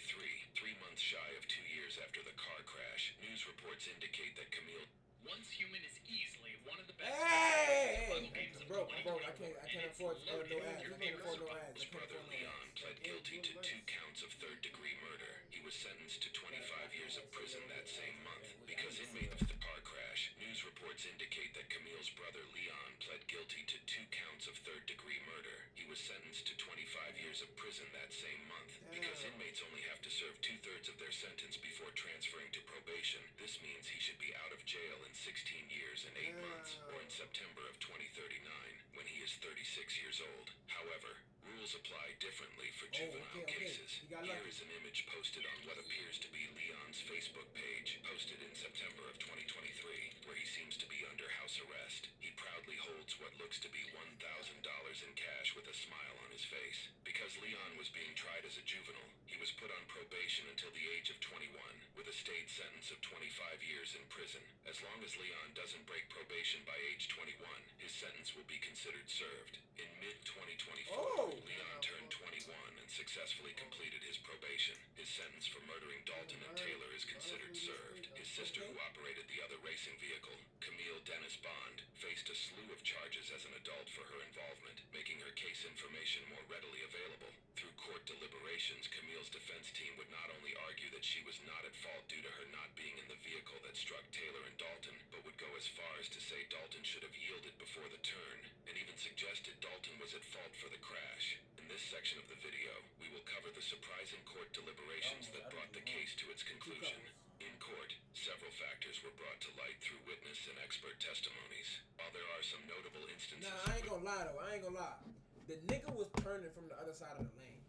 [SPEAKER 6] 3 months shy of 2 years after the car crash, news reports indicate that Camille
[SPEAKER 7] Once Human is easily one of the best
[SPEAKER 1] Hey!
[SPEAKER 7] puzzle games
[SPEAKER 1] I'm
[SPEAKER 7] of
[SPEAKER 1] broke. I
[SPEAKER 7] 2024,
[SPEAKER 1] can't
[SPEAKER 7] and it's
[SPEAKER 1] afford no
[SPEAKER 7] loaded with
[SPEAKER 1] ads.
[SPEAKER 7] your
[SPEAKER 1] I can't
[SPEAKER 7] favorite
[SPEAKER 1] afford no
[SPEAKER 7] surprises.
[SPEAKER 1] ads. I
[SPEAKER 6] His
[SPEAKER 1] can't
[SPEAKER 6] brother
[SPEAKER 1] afford no
[SPEAKER 6] Leon
[SPEAKER 1] ads.
[SPEAKER 6] pled guilty to 2 counts of third-degree murder. He was sentenced to 25 years of prison that same month. Because inmate of the car crash, news reports indicate that Camille's brother Leon pled guilty to 2 counts of third-degree murder. He was sentenced to 25 years of prison that same month. Because inmates only have to serve 2/3 of their sentence before transferring to probation, this means he should be out of jail in 16 years and 8 months, or in September of 2039, when he is 36 years old. However, rules apply differently for juvenile
[SPEAKER 1] okay.
[SPEAKER 6] cases.
[SPEAKER 1] You got
[SPEAKER 6] Here
[SPEAKER 1] lucky.
[SPEAKER 6] is an image posted on what appears to be Leon's Facebook page, posted in September of 2023, where he seems to be under house arrest. He proudly holds what looks to be $1,000 in cash with a smile on his face. Because Leon was being tried as a juvenile, he was put on probation until the age of 21, with a state sentence of 25 years in prison. As long as Leon doesn't break probation by age 21, his sentence will be considered served. In mid-2024,
[SPEAKER 1] Oh!
[SPEAKER 6] Leon turned 21 and successfully completed his probation. His sentence for murdering Dalton and Taylor is considered served. His sister, who operated the other racing vehicle, Camille Dennis Bond, faced a slew of charges as an adult for her involvement, making her case information more readily available. Through court deliberations, Camille's defense team would not only argue that she was not at fault due to her not being in the vehicle that struck Taylor and Dalton, but would go as far as to say Dalton should have yielded before the turn, and even suggested Dalton was at fault for the crash. In this section of the video, we will cover the surprising court deliberations that brought the case to its conclusion. In court, several factors were brought to light through witness and expert testimonies. While there are some notable instances
[SPEAKER 1] Nah, I ain't gonna lie though. I ain't gonna lie. The nigga was turning from the other side of the lane.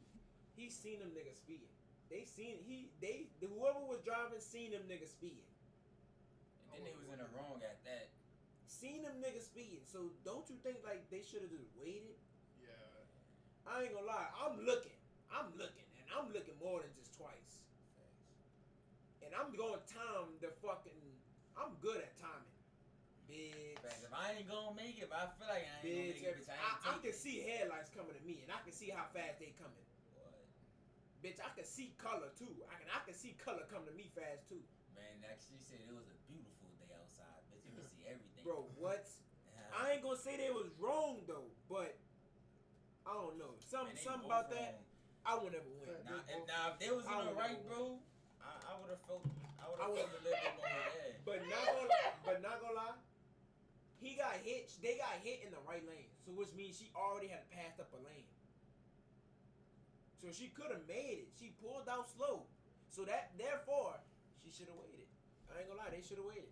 [SPEAKER 1] He seen them niggas speeding. Whoever was driving seen them niggas speeding.
[SPEAKER 2] And then they was in the wrong at that.
[SPEAKER 1] Seen them niggas speeding. So don't you think like they should have just waited?
[SPEAKER 8] Yeah.
[SPEAKER 1] I ain't gonna lie. I'm looking, and I'm looking more than just twice. And I'm going to time the fucking. I'm good at timing. Bitch.
[SPEAKER 2] Facts. If I ain't gonna make it, if I feel like I ain't gonna make it, bitch,
[SPEAKER 1] I can see headlights coming at me, and I can see how fast they coming.
[SPEAKER 2] What?
[SPEAKER 1] Bitch, I can see color too. I can see color come to me fast too.
[SPEAKER 2] Man, like she said, it was a beautiful day outside, bitch. You can see everything.
[SPEAKER 1] Bro, what? I ain't gonna say they was wrong though, but I don't know. Something about that. I would never win.
[SPEAKER 2] Now, if they was in the right, bro, I would have felt a little bit more there.
[SPEAKER 1] But not gonna lie. He got hit. They got hit in the right lane, so which means she already had passed up a lane. So she could have made it. She pulled out slow, so therefore she should have waited. I ain't gonna lie, they should have waited.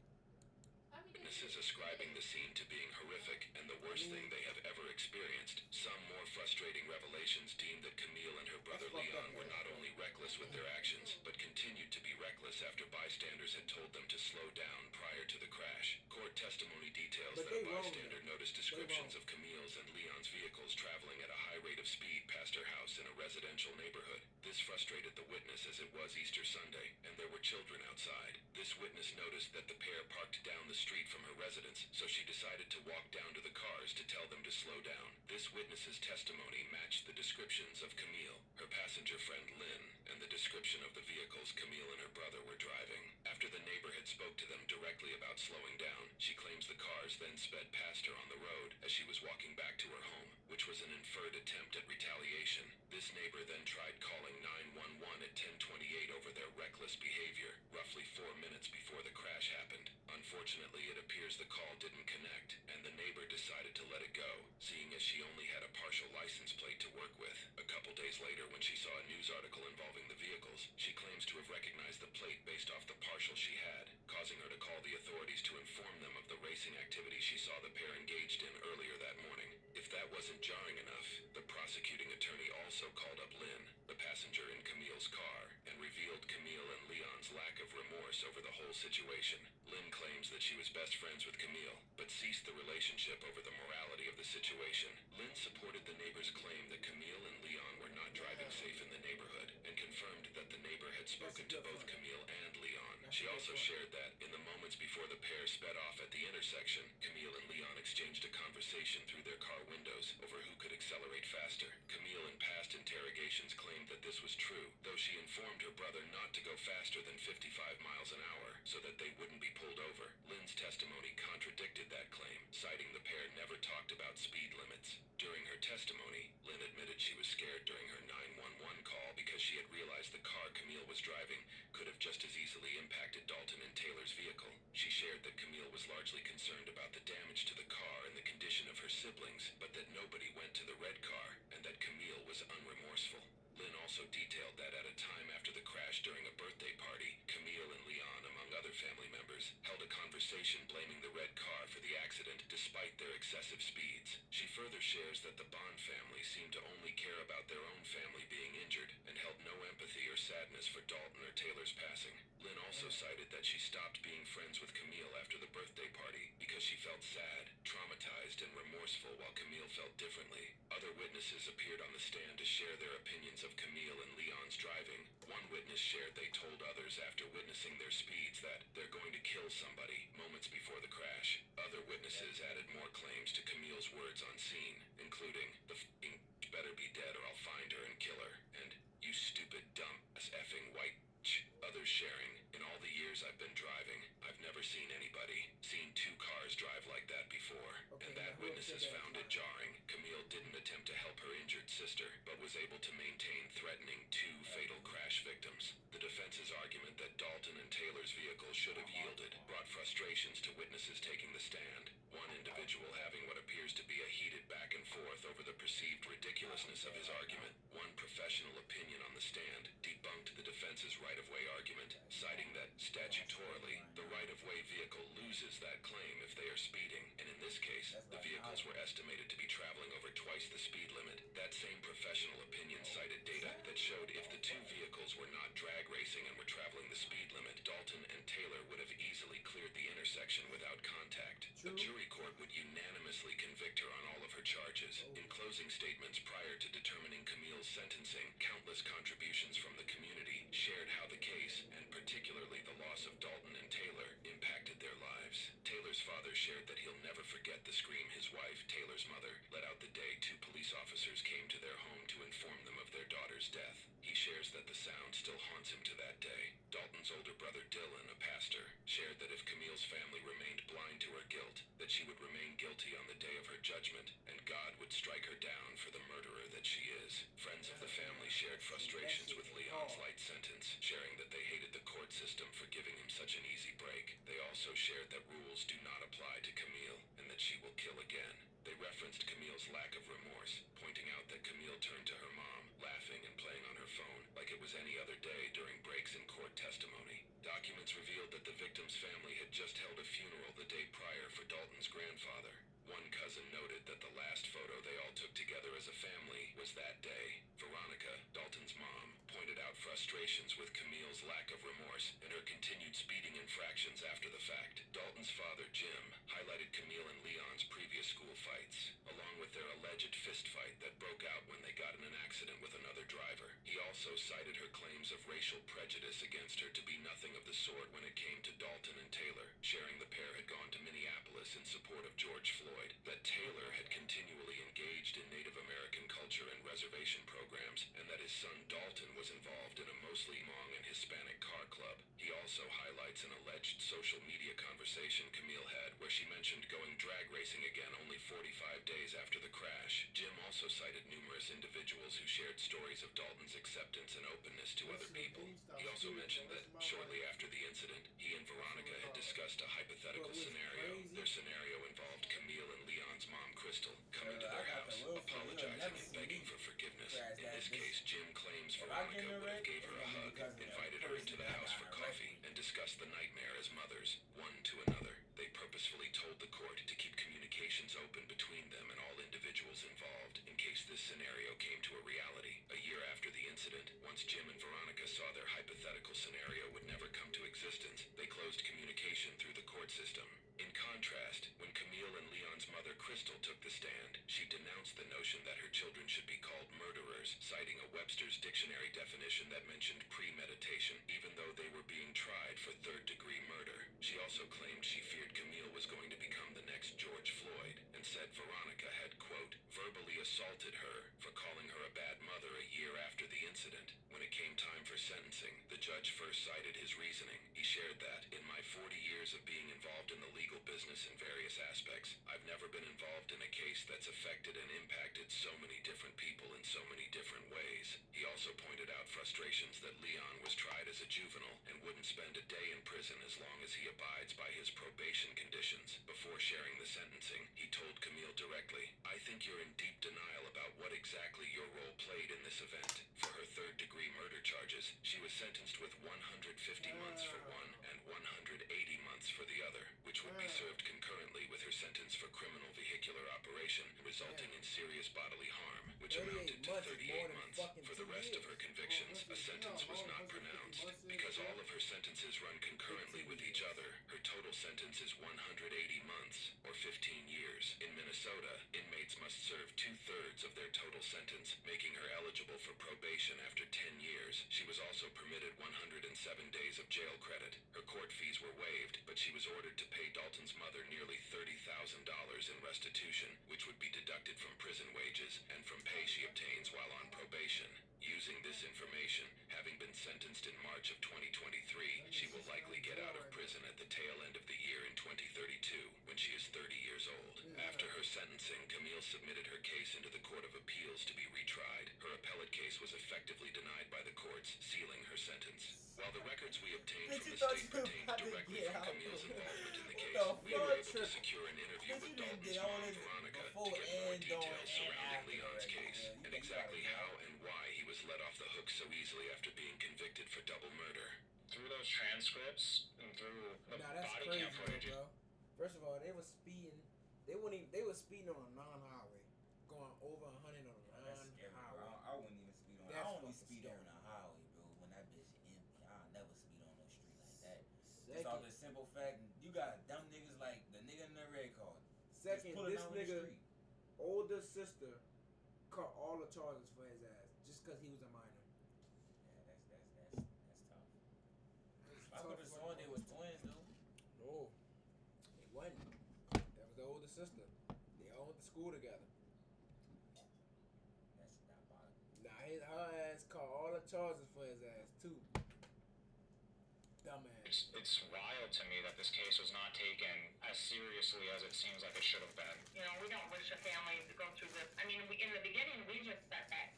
[SPEAKER 6] Witnesses ascribing the scene to being horrific and the worst thing they have ever experienced. Some more frustrating revelations deemed that Camille and her brother Leon were not only reckless with their actions, but continued to be reckless after bystanders had told them to slow down prior to the crash. Court testimony details that a bystander noticed descriptions of Camille's and Leon's vehicles traveling at a high rate of speed past her house in a residential neighborhood. This frustrated the witness as it was Easter Sunday, and there were children outside. This witness noticed that the pair parked down the street from her residence, so she decided to walk down to the cars to tell them to slow down. This witness's testimony matched the descriptions of Camille, her passenger friend Lynn, and the description of the vehicles Camille and her brother were driving. After the neighbor had spoke to them directly about slowing down, she claims the cars then sped past her on the road as she was walking back to her home, which was an inferred attempt at retaliation. This neighbor then tried calling 911 at 10:28 over their reckless behavior, roughly 4 minutes before the crash happened. Unfortunately, it appears the call didn't connect, and the neighbor decided to let it go, seeing engaged in earlier that morning. If that wasn't jarring enough, the prosecuting attorney also called up Lynn, the passenger in Camille's car, and revealed Camille and Leon's lack of remorse over the whole situation. Lynn claims that she was best friends with Camille, but ceased the relationship over the morality of the situation. Lynn supported the neighbor's claim that Camille and Leon were not driving safe in the neighborhood, and confirmed that the neighbor had spoken to both Camille and Leon. She also shared that, in the moments before the pair sped off at the intersection, Camille and Leon exchanged a conversation through their car windows over who could accelerate faster. Camille in past interrogations claimed that this was true, though she informed her brother not to go faster than 55 miles an hour so that they wouldn't be pulled over. Lynn's testimony contradicted that claim, citing the pair never talked about speed limits. During her testimony, Lynn admitted she was scared during her 911 call because she had realized the car Camille was driving could have just as easily impacted Dalton and Taylor's vehicle. She shared that Camille was largely concerned about the damage to the car and the condition of her siblings, but that nobody went to the red car, and that Camille was unremorseful. Lynn also detailed that at a time after the crash during a birthday party, Camille and Leon, among other family members, held a conversation blaming the red car for the accident despite their excessive speeds. She further shares that the Bond family seemed to only care about their own family being injured and held no empathy or sadness for Dalton or Taylor's passing. Lynn also cited that she stopped being friends with Camille after the birthday party because she felt sad, traumatized, and remorseful while Camille felt differently. Other witnesses appeared on the stand to share their opinions of Camille and Leon's driving. One witness shared they told others after witnessing their speeds that they're going to kill somebody moments before the crash. Other witnesses added more claims to Camille's words on scene, including, "The f***ing better be dead or I'll find her and kill her," and "You stupid dumb ass effing white ch." Others sharing, "In all the years I've been driving, I've never seen seen two cars drive like that before," and that witnesses found it jarring. Camille didn't attempt to help her injured sister, but was able to maintain threatening two fatal crash victims. The defense's argument that Dalton and Taylor's vehicles should have yielded brought frustrations to witnesses taking the stand. One individual having what appears to be a heated back and forth over the perceived ridiculousness of his argument. One professional opinion on the stand debunked the defense's right-of-way argument, citing that, statutorily, the right-of-way vehicle loses that claim if they are speeding, and in this case, the vehicles were estimated to be traveling over twice the speed limit. That same professional opinion cited data that showed if the two vehicles were not drag racing and were traveling the speed limit, Dalton and Taylor would have easily cleared the intersection without contact. The jury court would unanimously convict her on all of her charges. In closing statements prior to determining Camille's sentencing, countless contributions from the community shared how the case, and particularly the loss of Dalton and Taylor, impacted their lives. Taylor's father shared that he'll never forget the scream his wife, Taylor's mother, let out the day two police officers came to their home to inform them of their daughter's death. He shares that the sound still haunts him to that day. Dalton's older brother Dylan, a pastor, shared that if Camille's family remained blind to her guilt, that she would remain guilty on the day of her judgment, and God would strike her down for the murderer that she is. Friends of the family shared frustrations with Leon's light sentence, sharing that they hated the court system for giving him such an easy break. They also shared that rules do not apply to Camille, and that she will kill again. They referenced Camille's lack of remorse, pointing out that Camille turned to her mom, laughing and playing on her phone, like it was any other day during breaks in court testimony. Documents revealed that the victim's family had just held a funeral the day prior for Dalton's grandfather. One cousin noted that the last photo they all took together as a family was that day. Veronica, Dalton's mom, pointed out frustrations with Camille's lack of remorse and her continued speeding infractions after the fact. Dalton's father, Jim, highlighted Camille and Leon's previous school fights, along with their alleged fist fight that broke out when they got in an accident with another driver. He also cited her claims of racial prejudice against her to be nothing of the sort when it came to Dalton and Taylor, sharing the pair had gone to Minneapolis in support of George Floyd, that Taylor had continually engaged in Native American culture and reservation programs, and that his son Dalton was involved in a mostly Hmong and Hispanic car club. He also highlights an alleged social media conversation Camille had where she mentioned going drag racing again only 45 days after the crash. Jim also cited numerous individuals who shared stories of Dalton's acceptance and openness to other people. He also mentioned that shortly after the incident, he and Veronica had discussed a hypothetical scenario. Their scenario involved Camille and Leon's mom, Crystal, coming to their house, apologizing and begging for forgiveness. In this case, Jim claims Veronica would have gave her a hug, invited her into the house for coffee, and discussed the nightmare as mothers, one to another. They purposefully told the court to keep communications once Jim and Veronica saw their hypothetical scenario would never come to existence, they closed communication through the court system. In contrast, when Camille and Leon's mother Crystal took the stand, she denounced the notion that her children should be called murderers, citing a Webster's dictionary definition that mentioned premeditation, even though they were being tried for third-degree murder. She also claimed she feared Camille was going to become the next George Floyd, and said Veronica had, quote, verbally assaulted her for calling her a bad mother a year after the incident. When it came time for sentencing, the judge first cited his reasoning. He shared that, in my 40 years of being involved in the legal business in various aspects, I've never been involved in a case that's affected and impacted so many different people in so many different ways. He also pointed out frustrations that Leon was tried as a juvenile and wouldn't spend a day in prison as long as he abides by his probation conditions. Before sharing the sentencing, he told Camille directly, I think you're in deep denial about what exactly your role played in this event. For her third-degree murder charges, she was sentenced with 150 months for one and 180 months for the other, which would be served concurrently with her sentence for criminal vehicular operation resulting in serious bodily harm, which amounted to 38 months. For the rest of her convictions, a sentence was not pronounced. Because all of her sentences run concurrently with each other, her total sentence is 180 months, or 15 years. In Minnesota, inmates must serve 2/3 of their total sentence, making her eligible for probation after 10 years. She was also permitted 107 days of jail credit. Her court fees were waived, but she was ordered to pay Dalton's mother nearly $30,000 in restitution, which would be deducted from prison wages and from pay she obtains while on probation. Using this information, having been sentenced in March of 2023, she will likely get out of prison at the tail end of the year in 2032, when she is 30 years old. After her sentencing, Camille submitted her case into the Court of Appeals to be retried. Her appellate case was effectively denied by the courts, sealing her sentence. While the records we obtained from the state pertained directly from Camille's involvement in the case, we were able to secure an interview with Dalton's mom, Veronica, to get more details surrounding Leon's case, and exactly how and why he was let off the hook so easily after being convicted for double murder.
[SPEAKER 7] Through those transcripts and through the
[SPEAKER 1] Nah, that's
[SPEAKER 7] body
[SPEAKER 1] crazy,
[SPEAKER 7] cam footage,
[SPEAKER 1] bro. First of all, they was speeding. They wouldn't even. They was speeding on a non-highway, going over 100 on a
[SPEAKER 2] That's scary, bro.
[SPEAKER 1] non-highway.
[SPEAKER 2] I wouldn't even speed on.
[SPEAKER 1] That's
[SPEAKER 2] I only
[SPEAKER 1] fucking
[SPEAKER 2] speed
[SPEAKER 1] scary.
[SPEAKER 2] on the highway, bro. When that bitch empty, I'll never speed on no street like that. It's
[SPEAKER 1] Second,
[SPEAKER 2] all the simple fact you got dumb niggas like the nigga in the red car.
[SPEAKER 1] second,
[SPEAKER 2] pulling
[SPEAKER 1] this
[SPEAKER 2] out in the
[SPEAKER 1] nigga,
[SPEAKER 2] street.
[SPEAKER 1] older sister, caught all the charges for his ass just because he was a minor.
[SPEAKER 2] Yeah, that's tough. I could have sworn they was twins though.
[SPEAKER 1] No, it wasn't. That was the older sister. They all went to school together.
[SPEAKER 2] That's not bad.
[SPEAKER 1] Nah, her ass caught all the charges for his ass too. Dumbass.
[SPEAKER 7] it's wild to me that this case was not taken as seriously as it seems like it should have been.
[SPEAKER 5] You know, we don't wish a family to go through this. I mean, in the beginning, we just sat back.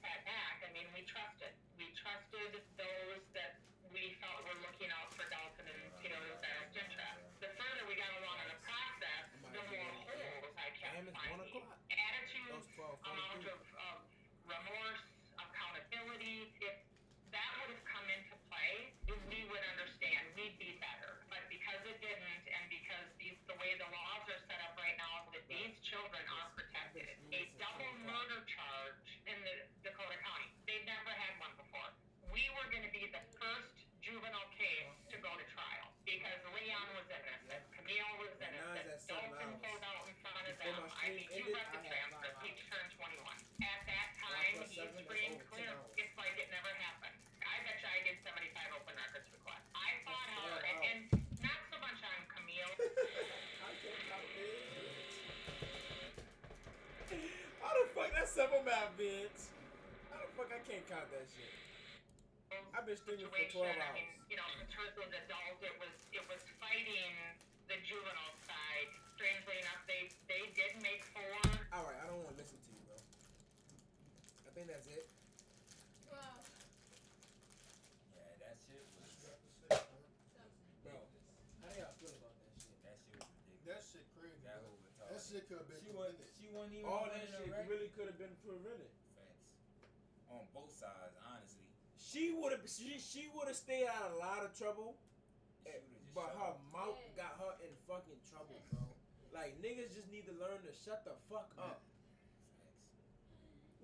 [SPEAKER 5] I mean, we trusted. We trusted those that we felt were looking out for Dalton and Taylor's best interest. The further we got along in the process, the more holes I kept
[SPEAKER 1] Damn, it's 1
[SPEAKER 5] finding.
[SPEAKER 1] o'clock.
[SPEAKER 5] Attitude,
[SPEAKER 1] That was 12:42.
[SPEAKER 5] amount of remorse, accountability. If that would have come into play, we would understand. We'd be better. But because it didn't, and because the way the laws are set up right now, that these children are protected. A double murder charge in the Dakota County. They've never had one before. We were going to be the first juvenile case to go to trial because Leon was innocent. Camille was innocent. Dalton pulled out in front of them. I mean, you read the transcript. He turned 21. At that time, he screamed clear. It's like it never happened. I bet you I did 75 open records requests. I fought hard, and not so much on Camille.
[SPEAKER 1] How the fuck that's simple math, bitch? How the fuck I can't count that shit? I've been streaming for 12
[SPEAKER 5] I
[SPEAKER 1] hours.
[SPEAKER 5] mean, you know, in terms of the adult, it was fighting the juvenile side. Strangely enough, they did make 4.
[SPEAKER 1] Alright, I don't want to listen to you, bro. I think that's it.
[SPEAKER 4] Well,
[SPEAKER 2] Yeah, that shit was
[SPEAKER 1] Bro, how do y'all feel about that shit?
[SPEAKER 2] that shit was ridiculous.
[SPEAKER 8] That shit crazy.
[SPEAKER 2] That
[SPEAKER 8] bro.
[SPEAKER 2] whole retarded.
[SPEAKER 8] That shit could have been
[SPEAKER 2] She
[SPEAKER 8] prevented.
[SPEAKER 2] wasn't even
[SPEAKER 1] All
[SPEAKER 2] playing
[SPEAKER 1] that
[SPEAKER 2] the
[SPEAKER 1] shit
[SPEAKER 2] record.
[SPEAKER 1] really could have been prevented.
[SPEAKER 2] Facts. On both sides, honestly.
[SPEAKER 1] She would have stayed out of a lot of trouble,
[SPEAKER 2] She would've just
[SPEAKER 1] but
[SPEAKER 2] shut
[SPEAKER 1] her
[SPEAKER 2] up.
[SPEAKER 1] mouth got her in fucking trouble, bro. Like niggas just need to learn to shut the fuck up.
[SPEAKER 2] Facts.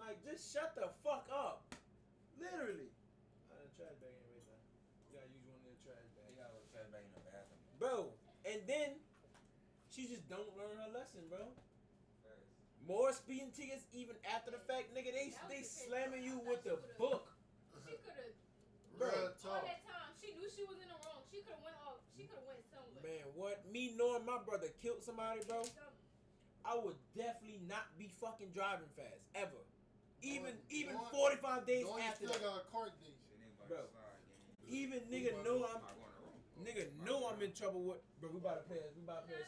[SPEAKER 1] Like just shut the fuck up. Literally. trash bag ain't right there. You gotta use one of the trash
[SPEAKER 2] They
[SPEAKER 1] bags.
[SPEAKER 2] got a little trash bag in the bathroom.
[SPEAKER 1] Bro, and then she just don't learn her lesson, bro. More speeding tickets even after the fact, nigga. They slamming you with the book.
[SPEAKER 4] She could have.
[SPEAKER 1] Bro.
[SPEAKER 8] Real
[SPEAKER 4] All
[SPEAKER 8] talk.
[SPEAKER 4] that time, she knew she was in the wrong. She could have went off. She could have went somewhere.
[SPEAKER 1] Man, what? Me knowing my brother killed somebody, bro.
[SPEAKER 4] Something.
[SPEAKER 1] I would definitely not be fucking driving fast ever. Even
[SPEAKER 8] Knowing-
[SPEAKER 1] 45 days
[SPEAKER 8] Knowing you
[SPEAKER 1] after
[SPEAKER 8] still
[SPEAKER 1] that.
[SPEAKER 8] got a court date.
[SPEAKER 2] Shit ain't about
[SPEAKER 1] Bro.
[SPEAKER 2] to slide, gang.
[SPEAKER 1] Even nigga know I'm
[SPEAKER 2] I'm not going to room.
[SPEAKER 1] nigga know I'm in trouble with. Bro, we about to play. We about to play a